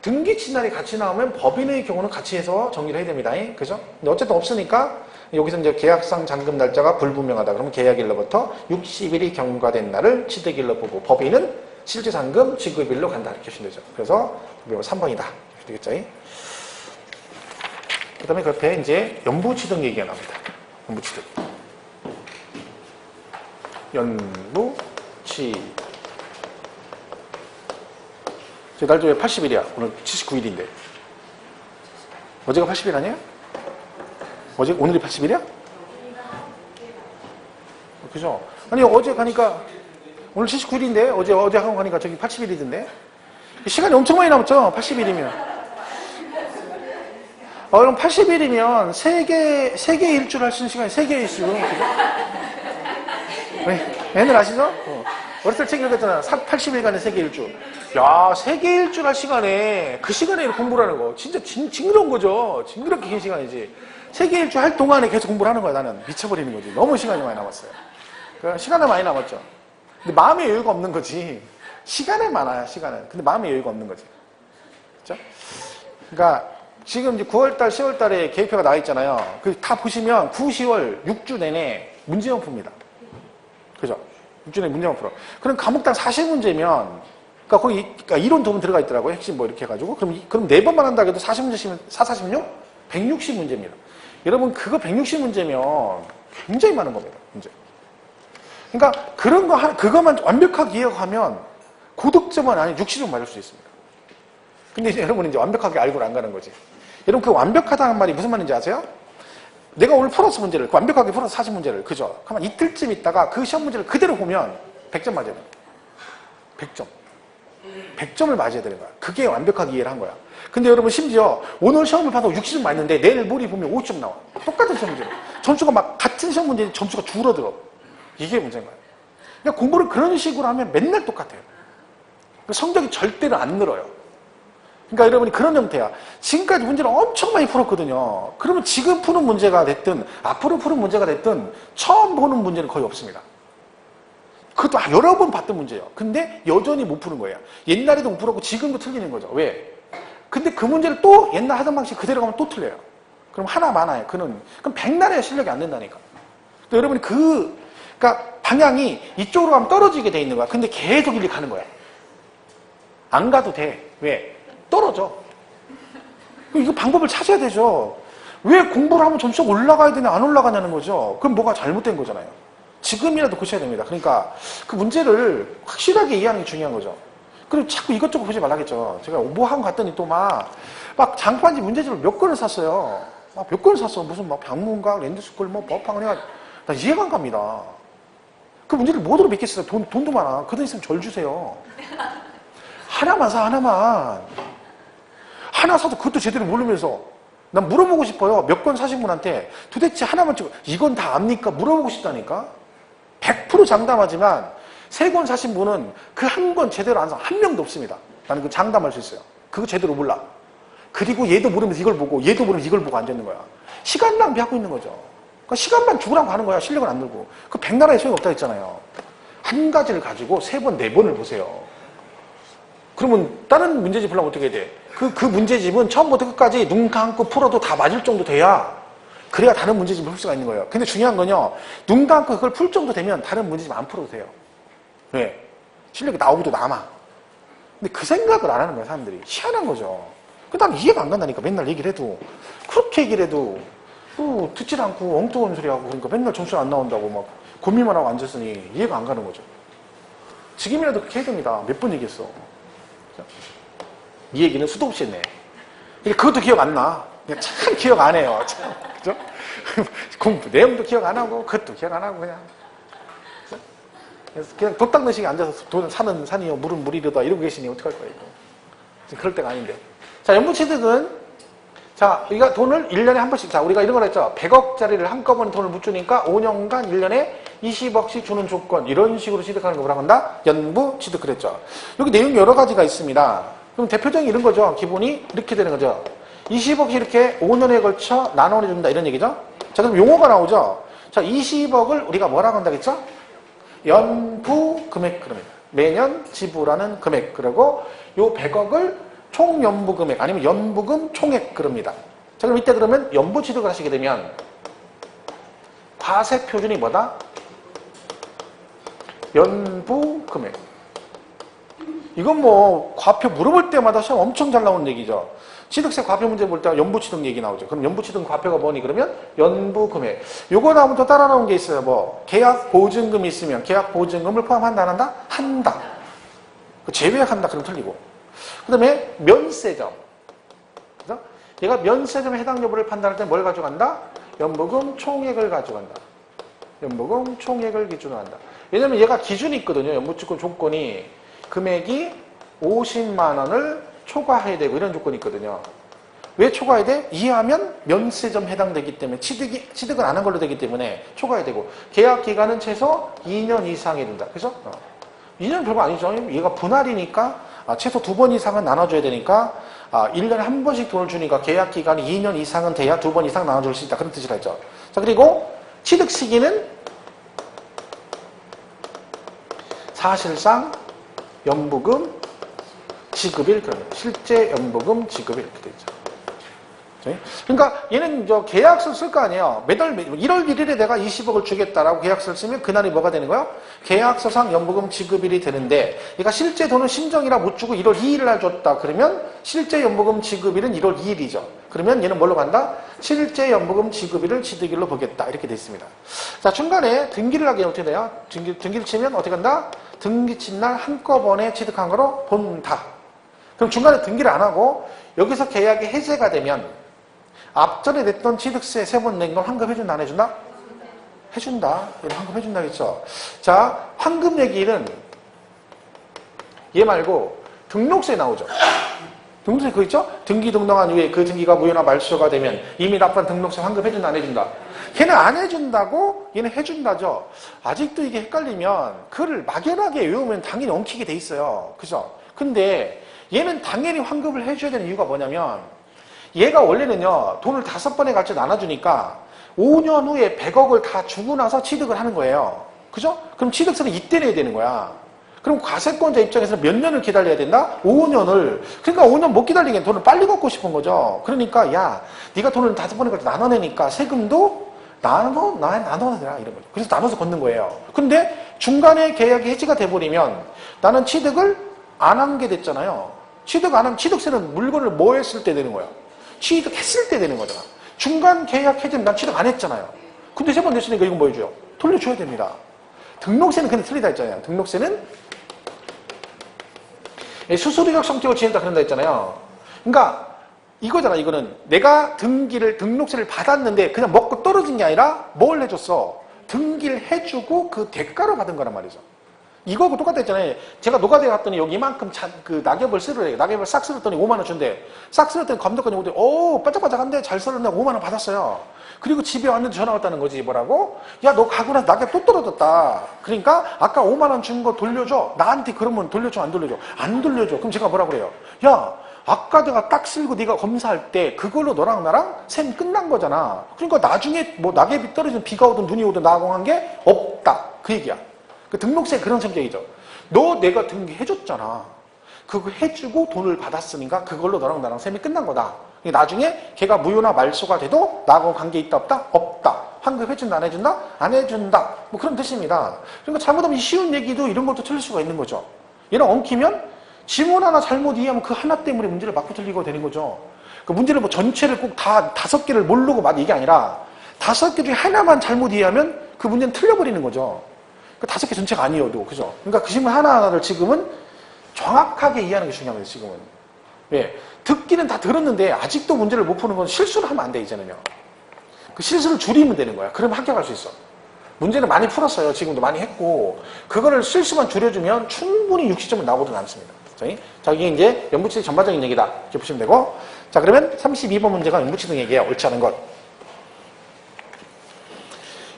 등기치 날이 같이 나오면 법인의 경우는 같이 해서 정리를 해야 됩니다. 그죠? 근데 어쨌든 없으니까 여기서 이제 계약상 잔금 날짜가 불분명하다. 그러면 계약일로부터 60일이 경과된 날을 취득일로 보고 법인은 실제 잔금 지급일로 간다. 이렇게 하시면 되죠. 그래서 3번이다. 이렇게 되겠죠. 그 다음에 그 옆에 이제 연부취득 얘기가 나옵니다. 연부취득. 연부취득. 날짜 왜 80일이야? 오늘 79일인데. 어제가 80일 아니에요? 오늘이 80일이야? 그죠? 아니, 어제 가니까, 오늘 79일인데, 어제 하고 가니까 저기 80일이던데? 시간이 엄청 많이 남았죠? 80일이면. 그럼 80일이면 세계 일주를 할 수 있는 시간이 3개 일주. 애들 아시죠? 어렸을 때 책 읽었잖아. 80일간의 세계 일주. 야, 세계 일주를 할 시간에, 그 시간에 공부를 하는 거. 진짜 징그러운 거죠. 징그럽게 긴 시간이지. 세계 일주 할 동안에 계속 공부를 하는 거야, 나는. 미쳐버리는 거지. 너무 시간이 많이 남았어요. 시간은 많이 남았죠. 근데 마음의 여유가 없는 거지. 시간은 많아요, 시간은. 근데 마음의 여유가 없는 거지. 그죠? 그러니까, 지금 이제 9월달, 10월달에 계획표가 나와 있잖아요. 다 보시면 9, 10월 6주 내내 문제만 풉니다. 그죠? 6주 내내 문제만 풀어. 그럼 과목당 40문제면, 그러니까 이론 도움 들어가 있더라고요. 핵심 뭐 이렇게 해가지고. 그럼 4번만 한다 해도 40문제씩은 4, 46? 160문제입니다. 여러분, 그거 160문제면 굉장히 많은 겁니다. 문제. 그러니까 그런 그것만 완벽하게 이해하면 고득점은 아닌 60점 맞을 수 있습니다. 근데 이제 여러분이 이제 완벽하게 알고는 안 가는 거지. 여러분, 그 완벽하다는 말이 무슨 말인지 아세요? 내가 오늘 풀었어, 문제를. 완벽하게 풀어서 40문제를. 그죠? 그러면 이틀쯤 있다가 그 시험 문제를 그대로 보면 100점 맞아야 돼요. 100점. 100점을 맞아야 되는 거야. 그게 완벽하게 이해를 한 거야. 근데 여러분, 심지어 오늘 시험을 봐도 60점 맞는데 내일 모레 보면 50점 나와. 똑같은 시험 문제. 점수가 막 같은 시험 문제 점수가 줄어들어. 이게 문제인 거예요. 그러니까 공부를 그런 식으로 하면 맨날 똑같아요. 성적이 절대로 안 늘어요. 그러니까 여러분이 그런 형태야. 지금까지 문제를 엄청 많이 풀었거든요. 그러면 지금 푸는 문제가 됐든 앞으로 푸는 문제가 됐든 처음 보는 문제는 거의 없습니다. 그것도 여러 번 봤던 문제예요. 근데 여전히 못 푸는 거예요. 옛날에도 못 풀었고 지금도 틀리는 거죠. 왜? 근데 그 문제를 또 옛날 하던 방식 그대로 가면 또 틀려요. 그럼 하나 많아요. 그럼 백날에 실력이 안 된다니까. 또 여러분이 그러니까 방향이 이쪽으로 가면 떨어지게 돼 있는 거야. 근데 계속 이리 가는 거야. 안 가도 돼. 왜? 떨어져. 이거 방법을 찾아야 되죠. 왜 공부를 하면 점수가 올라가야 되냐 안 올라가냐는 거죠. 그럼 뭐가 잘못된 거잖아요. 지금이라도 고쳐야 됩니다. 그러니까 그 문제를 확실하게 이해하는 게 중요한 거죠. 그리고 자꾸 이것저것 보지 말라겠죠. 제가 뭐 하고 갔더니 또 막 장판지 문제집을 몇 권을 샀어요. 막 몇 권을 샀어. 무슨 막 방문각, 랜드스쿨, 뭐 법학원 해가지고 나 이해가 안 갑니다. 그 문제를 뭐로 믿겠어요. 돈도 많아. 그 돈 있으면 절 주세요. 하나만 사, 하나만. 하나 사도 그것도 제대로 모르면서 난 물어보고 싶어요. 몇 권 사신 분한테 도대체 하나만 찍어 이건 다 압니까? 물어보고 싶다니까. 100% 장담하지만 3권 사신 분은 그 한 권 제대로 안 사. 한 명도 없습니다. 나는 그 장담할 수 있어요. 그거 제대로 몰라. 그리고 얘도 모르면서 이걸 보고 얘도 모르면서 이걸 보고 앉아있는 거야. 시간 낭비하고 있는 거죠. 그러니까 시간만 죽으라고 하는 거야. 실력은 안 늘고. 그 100나라에 소용없다 했잖아요. 한 가지를 가지고 3번, 4번을 보세요. 그러면 다른 문제집 풀려면 어떻게 해야 돼? 그 문제집은 처음부터 끝까지 눈 감고 풀어도 다 맞을 정도 돼야 그래야 다른 문제집을 풀 수가 있는 거예요. 근데 중요한 건요. 눈 감고 그걸 풀 정도 되면 다른 문제집 안 풀어도 돼요. 왜? 실력이 나오기도 남아. 근데 그 생각을 안 하는 거예요, 사람들이. 희한한 거죠. 근데 난 이해가 안 간다니까. 맨날 얘기를 해도. 그렇게 얘기를 해도 듣질 않고 엉뚱한 소리 하고 그러니까 맨날 점수가 안 나온다고 막 고민만 하고 앉았으니 이해가 안 가는 거죠. 지금이라도 그렇게 해야 됩니다. 몇 번 얘기했어. 이 얘기는 수도 없이 했네. 그것도 기억 안 나. 참 기억 안 해요. 참. 그죠? 공부 내용도 기억 안 하고 그것도 기억 안 하고 그냥. 그래서 그냥 돈 닦는 식에 앉아서 돈 사는 산이요 물은 물이로다 이러고 계시니 어떡할 거예요 이거. 지금 그럴 때가 아닌데. 자, 연부취득은 자, 우리가 돈을 1년에 한 번씩, 자, 우리가 이런 걸 했죠. 100억짜리를 한꺼번에 돈을 못 주니까 5년간 1년에 20억씩 주는 조건, 이런 식으로 취득하는 거 뭐라고 한다? 연부취득 그랬죠. 여기 내용 여러 가지가 있습니다. 그럼 대표적인 이런 거죠. 기본이 이렇게 되는 거죠. 20억이 이렇게 5년에 걸쳐 나눠준다 이런 얘기죠. 자, 그럼 용어가 나오죠. 자, 20억을 우리가 뭐라고 한다 그랬죠? 연부 금액 그럽니다. 매년 지불하는 금액. 그리고 요 100억을 총 연부 금액 아니면 연부금 총액 그럽니다. 자, 그럼 이때 그러면 연부 취득을 하시게 되면 과세 표준이 뭐다? 연부 금액. 이건 뭐 과표 물어볼 때마다 시험 엄청 잘 나오는 얘기죠. 취득세 과표 문제 볼 때 연부취득 얘기 나오죠. 그럼 연부취득 과표가 뭐니? 그러면 연부금액. 요거 나오면 또 따라 나온 게 있어요. 뭐 계약 보증금이 있으면 계약 보증금을 포함한다 안 한다? 한다. 제외한다. 그럼 틀리고. 그 다음에 면세점. 그래서 얘가 면세점에 해당 여부를 판단할 때 뭘 가져간다? 연부금 총액을 가져간다. 연부금 총액을 기준으로 한다. 왜냐면 얘가 기준이 있거든요. 연부취득 조건이 금액이 50만 원을 초과해야 되고 이런 조건이 있거든요. 왜 초과해야 돼? 이하면 면세점 해당되기 때문에 취득을 안 한 걸로 되기 때문에 초과해야 되고 계약 기간은 최소 2년 이상이 된다. 그래서 2년 별거 아니죠. 얘가 분할이니까 최소 2번 이상은 나눠줘야 되니까 1년에 한 번씩 돈을 주니까 계약 기간이 2년 이상은 돼야 2번 이상 나눠줄 수 있다. 그런 뜻이라 했죠. 자, 그리고 취득 시기는 사실상 연부금 지급일, 그러면 실제 연부금 지급일 이렇게 되죠. 그러니까 얘는 계약서를 쓸 거 아니에요. 매달 1월 1일에 내가 20억을 주겠다라고 계약서를 쓰면 그날이 뭐가 되는 거예요? 계약서상 연부금 지급일이 되는데 얘가 실제 돈은 심정이라 못 주고 1월 2일 날 줬다. 그러면 실제 연부금 지급일은 1월 2일이죠. 그러면 얘는 뭘로 간다? 실제 연부금 지급일을 취득일로 보겠다. 이렇게 돼 있습니다. 자, 중간에 등기를 하게 어떻게 돼요? 등기를 치면 어떻게 간다? 등기 친 날 한꺼번에 취득한 거로 본다. 그럼 중간에 등기를 안 하고 여기서 계약이 해제가 되면 앞전에 냈던 취득세 3번 낸 걸 환급해준다, 안 해준다? 해준다. 얘는 환급해준다겠죠. 자, 환급 얘기는 얘 말고 등록세 나오죠. 등록세 그거 있죠? 등기 등록한 이후에 그 등기가 무효나 말소가 되면 이미 납부한 등록세 환급해준다, 안 해준다? 걔는 안 해준다고 얘는 해준다죠. 아직도 이게 헷갈리면 글을 막연하게 외우면 당연히 엉키게 돼 있어요. 그죠? 근데 얘는 당연히 환급을 해줘야 되는 이유가 뭐냐면 얘가 원래는요 돈을 5번에 같이 나눠주니까 5년 후에 100억을 다 주고 나서 취득을 하는 거예요. 그죠? 그럼 취득세는 이때 내야 되는 거야. 그럼 과세권자 입장에서는 몇 년을 기다려야 된다? 5년을. 그러니까 5년 못 기다리게 돈을 빨리 걷고 싶은 거죠. 그러니까 야 네가 돈을 5번에 같이 나눠내니까 세금도 나눠내라 이런 거죠. 그래서 나눠서 걷는 거예요. 근데 중간에 계약이 해지가 돼버리면 나는 취득을 안 한 게 됐잖아요. 취득 안 하면 취득세는 물건을 뭐 했을 때 되는 거야? 취득했을 때 되는 거잖아. 중간 계약 해지면 난 취득 안 했잖아요. 근데 3번 냈으니까 이건 뭐 해줘요? 돌려줘야 됩니다. 등록세는 근데 틀리다 했잖아요. 등록세는 수수료적 성격을 지낸다 그런다 했잖아요. 그러니까 이거잖아. 이거는 내가 등록세를 받았는데 그냥 먹고 떨어진 게 아니라 뭘 해줬어? 등기를 해주고 그 대가로 받은 거란 말이죠. 이거하고 똑같다 했잖아요. 제가 노가다에 갔더니 여기 이만큼 낙엽을 쓸으래. 낙엽을 싹 쓸었더니 5만 원 준대. 싹 쓸었더니 감독관이 오더니 반짝반짝한데 잘 쓸었네. 5만 원 받았어요. 그리고 집에 왔는데 전화 왔다는 거지. 뭐라고? 야, 너 가고 나서 낙엽 또 떨어졌다. 그러니까 아까 5만 원 준 거 돌려줘. 나한테 그러면 돌려줘, 안 돌려줘? 안 돌려줘. 그럼 제가 뭐라 그래요? 야, 아까 내가 딱 쓸고 네가 검사할 때 그걸로 너랑 나랑 셈 끝난 거잖아. 그러니까 나중에 뭐 낙엽이 떨어지면 비가 오든 눈이 오든 나공한 게 없다. 그 얘기야. 그 등록세 그런 성격이죠. 너 내가 등기해줬잖아. 그거 해주고 돈을 받았으니까 그걸로 너랑 나랑 셈이 끝난 거다. 나중에 걔가 무효나 말소가 돼도 나하고 관계 있다 없다? 없다. 환급해준다 안 해준다? 안 해준다. 뭐 그런 뜻입니다. 그러니까 잘못하면 쉬운 얘기도 이런 것도 틀릴 수가 있는 거죠. 얘는 엉키면 지문 하나 잘못 이해하면 그 하나 때문에 문제를 맞고 틀리고 되는 거죠. 그 문제를 뭐 전체를 꼭 다 5개를 모르고 막 이게 아니라 5개 중에 하나만 잘못 이해하면 그 문제는 틀려버리는 거죠. 그 5개 전체가 아니어도, 그죠? 그러니까 그 질문 하나하나를 지금은 정확하게 이해하는 게 중요합니다, 지금은. 왜? 듣기는 다 들었는데 아직도 문제를 못 푸는 건 실수를 하면 안 돼, 이제는요. 그 실수를 줄이면 되는 거야. 그러면 합격할 수 있어. 문제는 많이 풀었어요. 지금도 많이 했고. 그거를 실수만 줄여주면 충분히 60점은 나오고도 남습니다. 자, 이게 이제 연부취득 전반적인 얘기다. 이렇게 보시면 되고. 자, 그러면 32번 문제가 연부취득 얘기예요. 옳지 않은 것.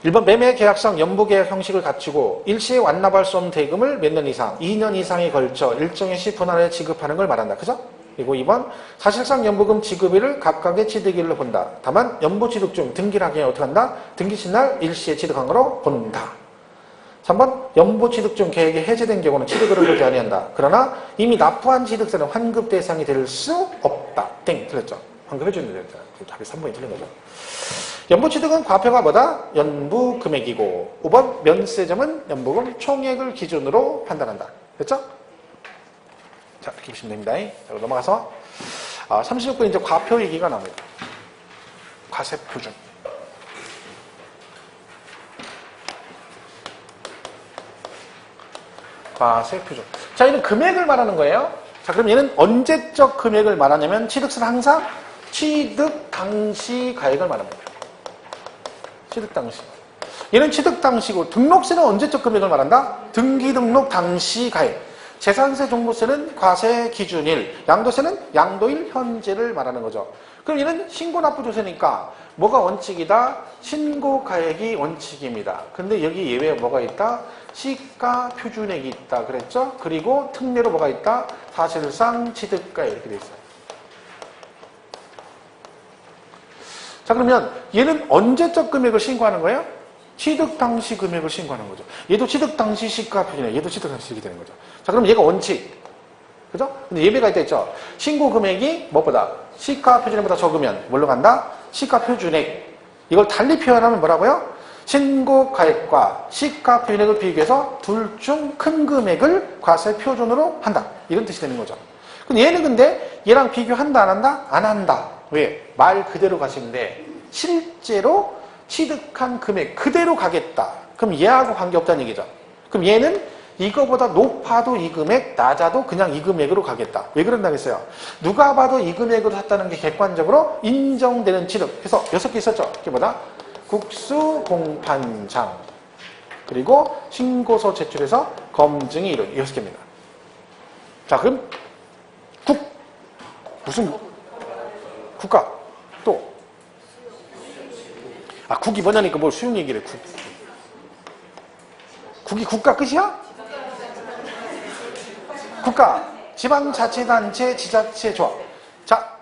1번 매매 계약상 연부계약 형식을 갖추고 일시에 완납할 수 없는 대금을 몇 년 이상, 2년 이상에 걸쳐 일정의 시 분할에 지급하는 걸 말한다. 그죠? 그리고 2번 사실상 연부금 지급일을 각각의 취득일로 본다. 다만 연부취득 중 등기를 하게 어떻게 한다? 등기신 날 일시에 취득한 거로 본다. 3번 연부취득 중 계획이 해제된 경우는 취득을 그렇게 아니한다. 그러나 이미 납부한 취득세는 환급 대상이 될 수 없다. 땡. 틀렸죠. 환급해주는 데 답이 3번이 틀린 거죠. 연부취득은 과표가 뭐다? 연부금액이고 5번 면세점은 연부금 총액을 기준으로 판단한다. 됐죠? 자, 이렇게 보시면 됩니다. 자, 넘어가서 36번 이제 과표 얘기가 나옵니다. 과세 표준. 과세 표준. 자, 얘는 금액을 말하는 거예요. 자, 그럼 얘는 언제적 금액을 말하냐면 취득세는 항상 취득 당시 가액을 말합니다. 취득 당시. 얘는 취득 당시고 등록세는 언제적 금액을 말한다? 등기 등록 당시 가액. 재산세 종부세는 과세 기준일, 양도세는 양도일 현재를 말하는 거죠. 그럼 얘는 신고납부조세니까 뭐가 원칙이다? 신고가액이 원칙입니다. 근데 여기 예외에 뭐가 있다? 시가 표준액이 있다 그랬죠? 그리고 특례로 뭐가 있다? 사실상 취득가액 이렇게 돼 있어요. 자, 그러면 얘는 언제적 금액을 신고하는 거예요? 취득 당시 금액을 신고하는 거죠. 얘도 취득 당시 시가 표준액, 얘도 취득 당시 이렇게 되는 거죠. 자, 그럼 얘가 원칙. 그죠? 근데 예외가 있다 했죠? 신고 금액이 무엇보다? 시가 표준액보다 적으면 뭘로 간다? 시가 표준액. 이걸 달리 표현하면 뭐라고요? 신고 가액과 시가 표준액을 비교해서 둘 중 큰 금액을 과세 표준으로 한다. 이런 뜻이 되는 거죠. 근데 얘는 근데 얘랑 비교한다 안 한다? 안 한다. 왜? 말 그대로 가시는데 실제로 취득한 금액 그대로 가겠다. 그럼 얘하고 관계없다는 얘기죠. 그럼 얘는 이거보다 높아도 이 금액, 낮아도 그냥 이 금액으로 가겠다. 왜 그런다겠어요? 누가 봐도 이 금액으로 샀다는 게 객관적으로 인정되는 취득. 그래서 6개 있었죠. 이게 뭐다? 국수 공판장. 그리고 신고서 제출해서 검증이 이룬 6개입니다. 자, 그럼 무슨 국가 또 국이 뭐냐니까 뭘 수용 얘기를 해. 국이 국가 끝이야? 국가, 지방자치단체, 지자체 조합. 자,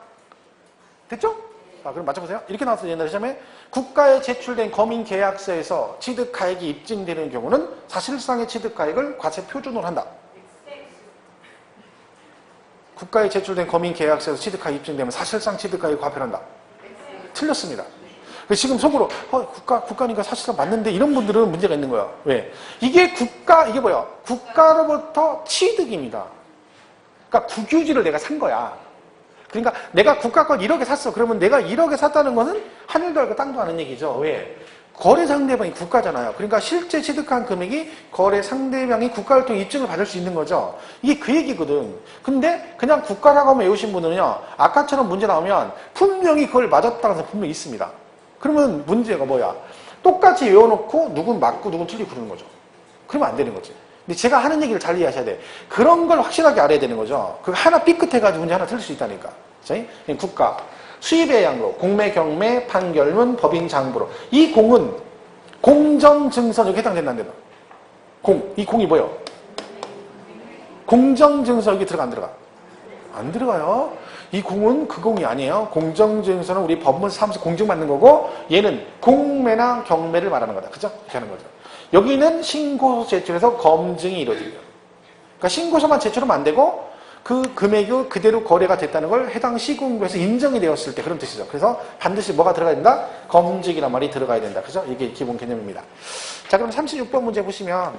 됐죠? 그럼 맞춰보세요. 이렇게 나왔어요. 옛날에 시험에 국가에 제출된 검인계약서에서 취득가액이 입증되는 경우는 사실상의 취득가액을 과세 표준으로 한다. 국가에 제출된 검인계약서에서 취득가액이 입증되면 사실상 취득가액을 과표한다. 틀렸습니다. 지금 속으로 국가니까 사실상 맞는데 이런 분들은 문제가 있는 거야. 왜? 이게 뭐야? 국가로부터 취득입니다. 그러니까 국유지를 내가 산 거야. 그러니까 내가 국가 걸 1억에 샀어. 그러면 내가 1억에 샀다는 것은 하늘도 알고 땅도 아는 얘기죠. 왜? 거래 상대방이 국가잖아요. 그러니까 실제 취득한 금액이 거래 상대방이 국가를 통해 입증을 받을 수 있는 거죠. 이게 그 얘기거든. 근데 그냥 국가라고 하면 외우신 분은요. 아까처럼 문제 나오면 분명히 그걸 맞았다는 사람 분명히 있습니다. 그러면 문제가 뭐야? 똑같이 외워놓고 누군 맞고 누군 틀리고 그러는 거죠. 그러면 안 되는 거지. 근데 제가 하는 얘기를 잘 이해하셔야 돼. 그런 걸 확실하게 알아야 되는 거죠. 그 하나 삐끗해가지고 문제 하나 틀릴 수 있다니까. 국가, 수입의 양로, 공매, 경매, 판결문, 법인, 장부로. 이 공은 공정증서 여기 해당된다는 데다. 이 공이 뭐예요? 공정증서 여기 들어가 안 들어가? 안 들어가요. 이 공은 그 공이 아니에요. 공정증서는 우리 법무사 사무소 공증받는 거고 얘는 공매나 경매를 말하는 거다. 그죠? 이렇게 하는 거죠. 여기는 신고서 제출해서 검증이 이루어집니다. 그러니까 신고서만 제출하면 안 되고 그 금액이 그대로 거래가 됐다는 걸 해당 시군구에서 인정이 되었을 때 그런 뜻이죠. 그래서 반드시 뭐가 들어가야 된다? 검증이란 말이 들어가야 된다. 그죠? 이게 기본 개념입니다. 자, 그럼 36번 문제 보시면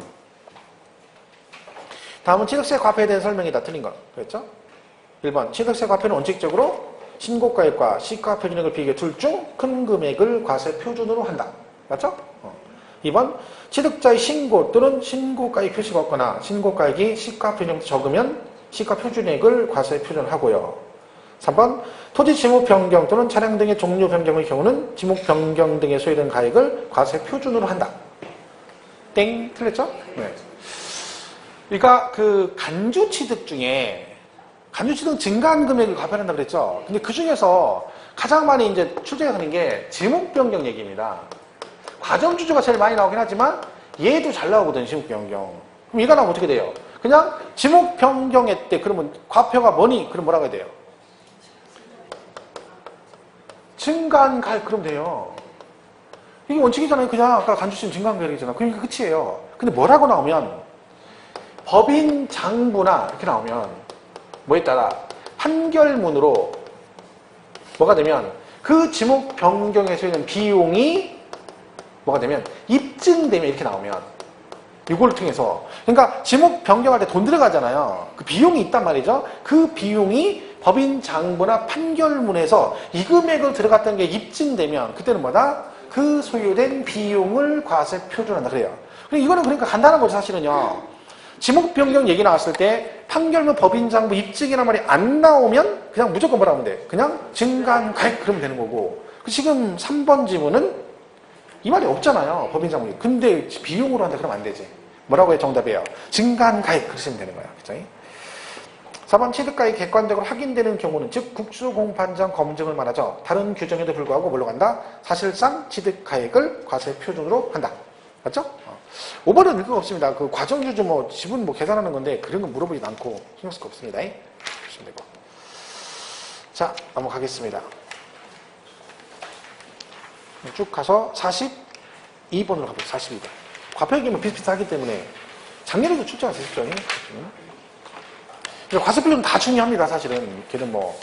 다음은 취득세 과표에 대한 설명이다. 틀린 거. 그랬죠? 1번 취득세 과표는 원칙적으로 신고가액과 시가 표준액을 비교해 둘 중 큰 금액을 과세 표준으로 한다. 맞죠? 2번 취득자의 신고 또는 신고가액 표시가 없거나 신고가액이 시가 표준액보다 적으면 시가 표준액을 과세 표준하고요. 3번 토지 지목 변경 또는 차량 등의 종류 변경의 경우는 지목 변경 등에 소요된 가액을 과세 표준으로 한다. 땡 틀렸죠? 네. 그러니까 그 간주 취득 중에 간주 취득 증가한 금액을 과표한다 그랬죠. 근데 그 중에서 가장 많이 이제 출제하는 게 지목 변경 얘기입니다. 과점 주주가 제일 많이 나오긴 하지만 얘도 잘 나오거든, 지목 변경. 그럼 얘가 나오면 어떻게 돼요? 그냥 지목 변경했대. 그러면 과표가 뭐니? 그럼 뭐라고 해야 돼요? 증가한 가액 그러면 돼요. 이게 원칙이잖아요. 그냥 아까 간주심 증가한 가액이잖아. 그러니까 끝이에요. 근데 뭐라고 나오면 법인 장부나 이렇게 나오면 뭐에 따라 판결문으로 뭐가 되면 그 지목 변경에 소요된 비용이 뭐가 되면 입증되면 이렇게 나오면 이걸 통해서. 그러니까 지목 변경할 때 돈 들어가잖아요. 그 비용이 있단 말이죠. 그 비용이 법인 장부나 판결문에서 이 금액을 들어갔다는 게 입증되면 그때는 뭐다? 그 소요된 비용을 과세 표준한다 그래요. 이거는 그러니까 간단한 거죠 사실은요. 지목 변경 얘기 나왔을 때 판결문 법인 장부 입증이란 말이 안 나오면 그냥 무조건 뭐라 하면 돼? 그냥 증간 가액 그러면 되는 거고. 지금 3번 지문은 이 말이 없잖아요. 법인 장부. 근데 비용으로 한다 그러면 안 되지. 뭐라고 해 정답이에요? 증간 가액 그러시면 되는 거야. 그죠? 4번 취득가액이 객관적으로 확인되는 경우는 즉 국수공판장 검증을 말하죠. 다른 규정에도 불구하고 뭘로 간다? 사실상 취득가액을 과세 표준으로 한다. 맞죠? 5번은 읽을 거 없습니다. 그 과정주주 뭐 지분 뭐 계산하는 건데 그런 거 물어보지도 않고 신경 쓸 거 없습니다. 보시면 되고. 자, 넘어가겠습니다. 쭉 가서 42번으로 가보죠. 42번. 과표액이면 비슷비슷하기 때문에 작년에도 출제가 됐었죠. 과세표준 다 중요합니다. 사실은. 걔는 뭐.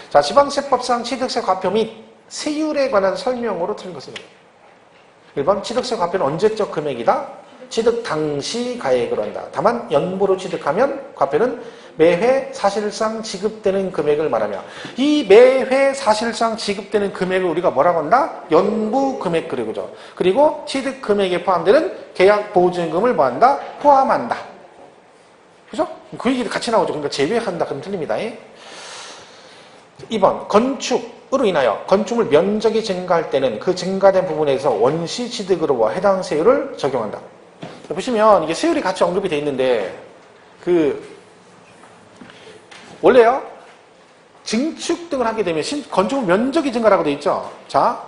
자, 지방세법상 취득세 과표 및 세율에 관한 설명으로 틀린 것은 1번 취득세 과표는 언제적 금액이다? 취득 당시 가액을 한다. 다만 연보로 취득하면 과표는 매회 사실상 지급되는 금액을 말하며 이 매회 사실상 지급되는 금액을 우리가 뭐라고 한다? 연부 금액 그리고죠. 그리고 취득 금액에 포함되는 계약 보증금을 뭐한다? 포함한다. 그죠? 그 얘기도 같이 나오죠. 그러니까 제외한다. 그럼 틀립니다. 2번 건축으로 인하여 건축물 면적이 증가할 때는 그 증가된 부분에서 원시 취득으로 해당 세율을 적용한다. 보시면 이게 세율이 같이 언급이 돼 있는데 원래요 증축 등을 하게 되면 건축물 면적이 증가라고 돼 있죠. 자,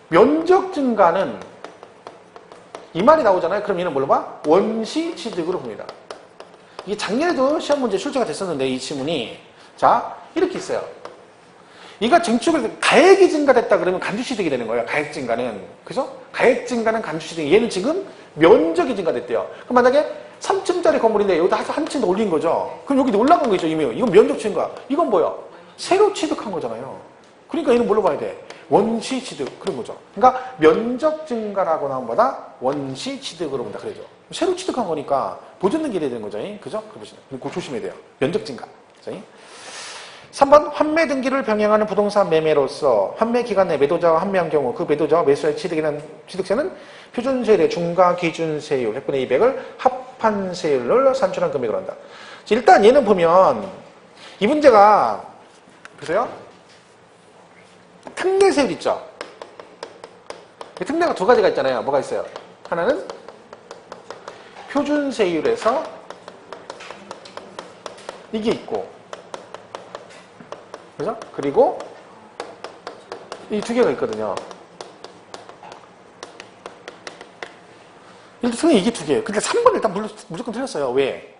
면적 증가는 이 말이 나오잖아요. 그럼 얘는 뭘로 봐? 원시 취득으로 봅니다. 이게 작년에도 시험 문제 출제가 됐었는데 이 지문이 자 이렇게 있어요. 이가 증축을 가액이 증가됐다 그러면 간주취득이 되는 거예요. 가액 증가는 그죠? 가액 증가는 간주취득. 얘는 지금 면적이 증가됐대요. 그럼 만약에 3층짜리 건물인데 여기다 한 층 더 올린 거죠. 그럼 여기 올라간 거죠 이미. 이건 면적 증가. 이건 뭐야? 새로 취득한 거잖아요. 그러니까 얘는 뭘로 봐야 돼? 원시 취득 그런 거죠. 그러니까 면적 증가라고 나온 거다 원시 취득으로 본다 그러죠. 새로 취득한 거니까 보존된 게 돼야 되는 거죠. 그죠? 그거 조심해야 돼요. 면적 증가. 3번 환매 등기를 병행하는 부동산 매매로서 환매 기간 내 매도자와 환매한 경우 그 매도자와 매수자의 취득세는 표준세율의 중과 기준세율 100분의 200을 합한 세율을 산출한 금액을 한다. 일단 얘는 보면 이 문제가 보세요. 특례세율 있죠. 특례가 두 가지가 있잖아요. 뭐가 있어요? 하나는 표준세율에서 이게 있고 그죠? 그리고 이 두 개가 있거든요. 일단 이게 두 개예요. 근데 3번 일단 무조건 틀렸어요. 왜?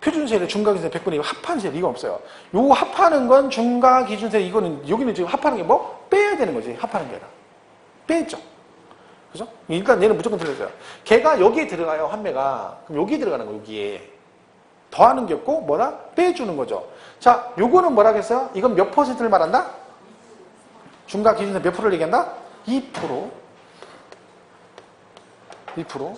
표준세율, 중과기준세 100분의 2 합한 세율 이거 없어요. 요 합하는 건 중과기준세 이거는 여기는 지금 합하는 게 뭐? 빼야 되는 거지. 합하는 게 아니라. 빼죠. 그죠? 일단 얘는 무조건 틀렸어요. 걔가 여기에 들어가요. 환매가. 그럼 여기에 들어가는 거 여기에. 더하는 게 없고 뭐라? 빼주는 거죠. 자, 요거는 뭐라 했어요? 이건 몇 퍼센트를 말한다? 중과 기준세 몇 프로를 얘기한다? 2%. 2%.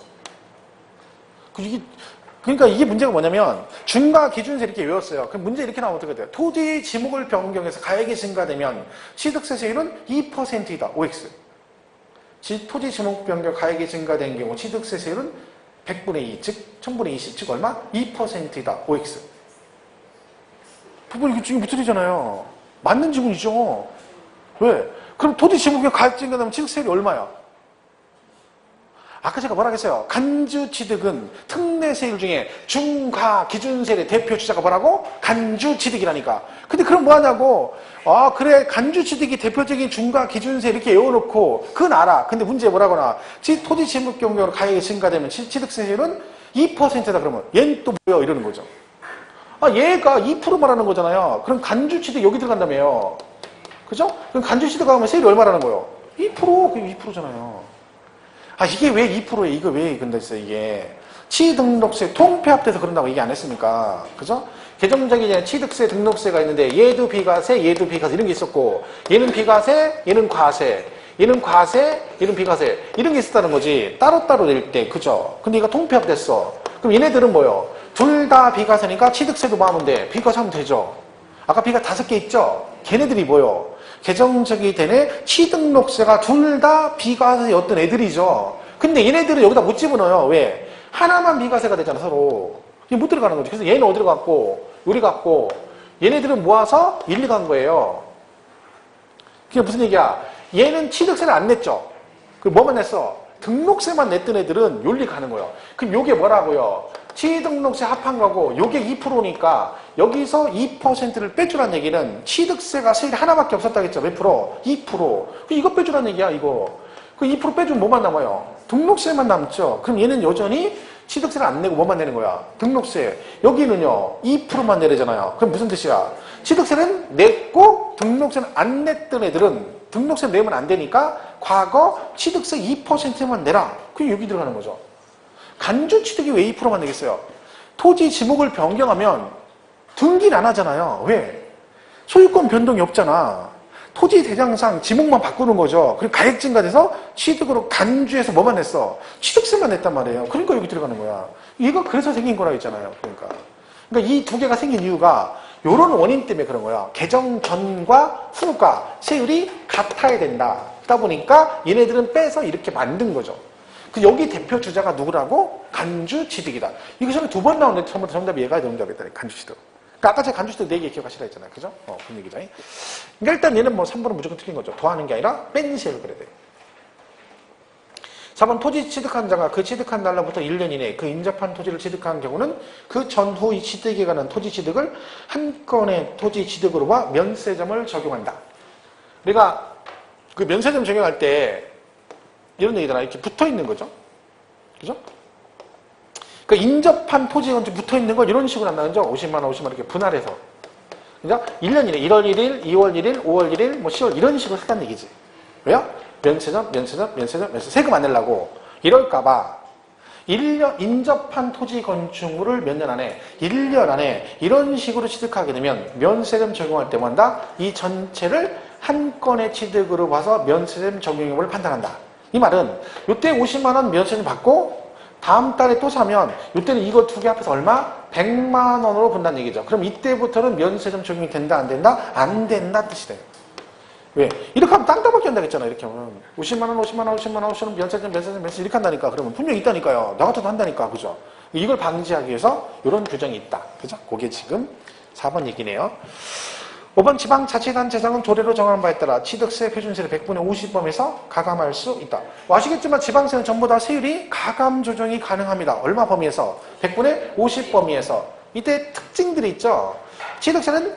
그러니까 이게 문제가 뭐냐면 중과 기준세 이렇게 외웠어요. 그럼 문제 이렇게 나오면 어떻게 돼요? 토지 지목을 변경해서 가액이 증가되면 취득세 세율은 2%이다. OX. 토지 지목 변경 가액이 증가된 경우 취득세 세율은 100분의 2, 즉 1000분의 20, 즉 얼마? 2%이다. OX. 부분 이거 지금 무틀리잖아요. 맞는 지문이죠. 왜? 그럼 토지 지목에 가액 증가되면 취득세율이 얼마야? 아까 제가 뭐라 했어요? 간주취득은 특례세율 중에 중과 기준세율의 대표 주자가 뭐라고? 간주취득이라니까. 근데 그럼 뭐하냐고? 아 그래 간주취득이 대표적인 중과 기준세 이렇게 외워놓고 그건 알아. 근데 문제 뭐라거나 토지 지목 경우로 가액이 증가되면 취득세율은 2%다 그러면 얘는 또 뭐야? 이러는 거죠. 아 얘가 2% 말하는 거잖아요. 그럼 간주취득 여기 들어간다며요. 그죠? 그럼 간주취득 하면 세율이 얼마라는 거예요? 2%. 그게 2%잖아요. 아 이게 왜 2%에 이거 왜 근데있어요 이게 취등록세 통폐합돼서 그런다고 얘기 안 했습니까? 그죠? 개정적인 취득세 등록세가 있는데 얘도 비과세 얘도 비과세 이런 게 있었고 얘는 비과세 얘는 과세 얘는 과세, 얘는 비과세. 이런 게 있었다는 거지. 따로따로 낼 때, 그죠? 근데 이거 통폐합됐어. 그럼 얘네들은 뭐요? 둘 다 비과세니까 취득세도 뭐 하면 돼? 비과세 하면 되죠. 아까 비가 5개 있죠? 걔네들이 뭐요? 개정적이 되네 취득록세가 둘 다 비과세였던 애들이죠. 근데 얘네들은 여기다 못 집어넣어요. 왜? 하나만 비과세가 되잖아, 서로. 이게 못 들어가는 거지. 그래서 얘는 어디로 갔고, 요리 갔고, 얘네들은 모아서 1, 2 간 거예요. 그게 무슨 얘기야? 얘는 취득세를 안 냈죠. 그 뭐만 냈어? 등록세만 냈던 애들은 요리 가는 거예요. 그럼 요게 뭐라고요? 취득록세 합한 거고, 요게 2%니까 여기서 2%를 빼주란 얘기는 취득세가 세율이 하나밖에 없었다겠죠. 몇 프로? 2%. 이거 빼주란 얘기야, 이거. 그 2% 빼주면 뭐만 남아요? 등록세만 남죠. 그럼 얘는 여전히 취득세를 안 내고 뭐만 내는 거야? 등록세. 여기는요, 2%만 내려잖아요. 그럼 무슨 뜻이야? 취득세는 냈고 등록세는 안 냈던 애들은 등록세 내면 안 되니까 과거 취득세 2%만 내라. 그게 여기 들어가는 거죠. 간주 취득이 왜 2%만 내겠어요? 토지 지목을 변경하면 등기는 안 하잖아요. 왜? 소유권 변동이 없잖아. 토지 대장상 지목만 바꾸는 거죠. 그리고 가액 증가돼서 취득으로 간주해서 뭐만 냈어? 취득세만 냈단 말이에요. 그러니까 여기 들어가는 거야. 이거 그래서 생긴 거라 했잖아요. 그러니까 이 두 개가 생긴 이유가 이런 원인 때문에 그런 거야. 개정 전과 후가 세율이 같아야 된다. 그러다 보니까 얘네들은 빼서 이렇게 만든 거죠. 그 여기 대표 주자가 누구라고? 간주 취득이다. 이거 처음에 2번 나오는데 처음부터 정답이 얘가 정답이다. 간주 취득. 그러니까 아까 제가 간주 취득 4개 기억하시라 했잖아요. 그죠? 그런 얘기죠. 그러니까 일단 얘는 뭐 3번은 무조건 틀린 거죠. 더하는 게 아니라 뺀 세율을 그래야 돼요. 4번 토지 취득한 자가 그 취득한 날로부터 1년 이내에 그 인접한 토지를 취득한 경우는 그 전후 이 취득에 관한 토지 취득을 한 건의 토지 취득으로 봐 면세점을 적용한다. 우리가 그 면세점 적용할 때 이런 얘기잖아. 이렇게 붙어 있는 거죠. 그죠? 그 인접한 토지가 붙어 있는 걸 이런 식으로 한다는 거죠. 50만 원, 50만 원 이렇게 분할해서. 그죠? 1년 이내 1월 1일, 2월 1일, 5월 1일, 뭐 10월 이런 식으로 했다는 얘기지. 왜요? 면세점, 세금 안 내려고. 이럴까봐 1년, 인접한 토지 건축물을 몇 년 안에, 1년 안에 이런 식으로 취득하게 되면 면세점 적용할 때마다 이 전체를 한 건의 취득으로 봐서 면세점 적용 여부를 판단한다. 이 말은 이때 50만 원 면세점 받고 다음 달에 또 사면 이때는 이거 2개 합해서 얼마? 100만 원으로 본다는 얘기죠. 그럼 이때부터는 면세점 적용이 된다, 안 된다? 안 된다 뜻이 돼요. 왜? 이렇게 하면 땅따먹기 한다고 했잖아. 이렇게 하면 50만 원, 50만 원, 50만 원, 50만 원, 면세점 이렇게 한다니까. 그러면 분명히 있다니까요. 나 같아도 한다니까. 그죠? 이걸 방지하기 위해서 이런 규정이 있다. 그죠? 그게 지금 4번 얘기네요. 5번 지방자치단체장은 조례로 정하는 바에 따라 취득세 표준세를 100분의 50범에서 가감할 수 있다. 아시겠지만 지방세는 전부 다 세율이 가감 조정이 가능합니다. 얼마 범위에서? 100분의 50범위에서. 이때 특징들이 있죠. 취득세는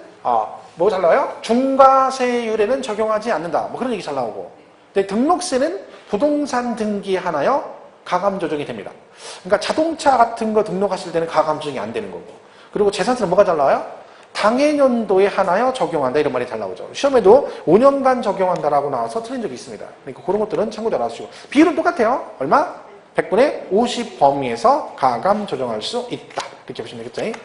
뭐 잘 나와요? 중과세율에는 적용하지 않는다. 뭐 그런 얘기 잘 나오고. 근데 등록세는 부동산 등기하나요? 가감 조정이 됩니다. 그러니까 자동차 같은 거 등록하실 때는 가감 조정이 안 되는 거고. 그리고 재산세는 뭐가 잘 나와요? 당해년도에 하나여 적용한다 이런 말이 잘 나오죠. 시험에도 5년간 적용한다라고 나와서 틀린 적이 있습니다. 그러니까 그런 것들은 참고로 알아주시고. 비율은 똑같아요. 얼마? 100분의 50 범위에서 가감 조정할 수 있다. 이렇게 보시면 되겠죠.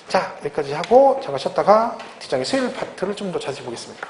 자, 여기까지 하고 잠깐 쉬었다가 뒷장의 세율 파트를 좀 더 자세히 보겠습니다.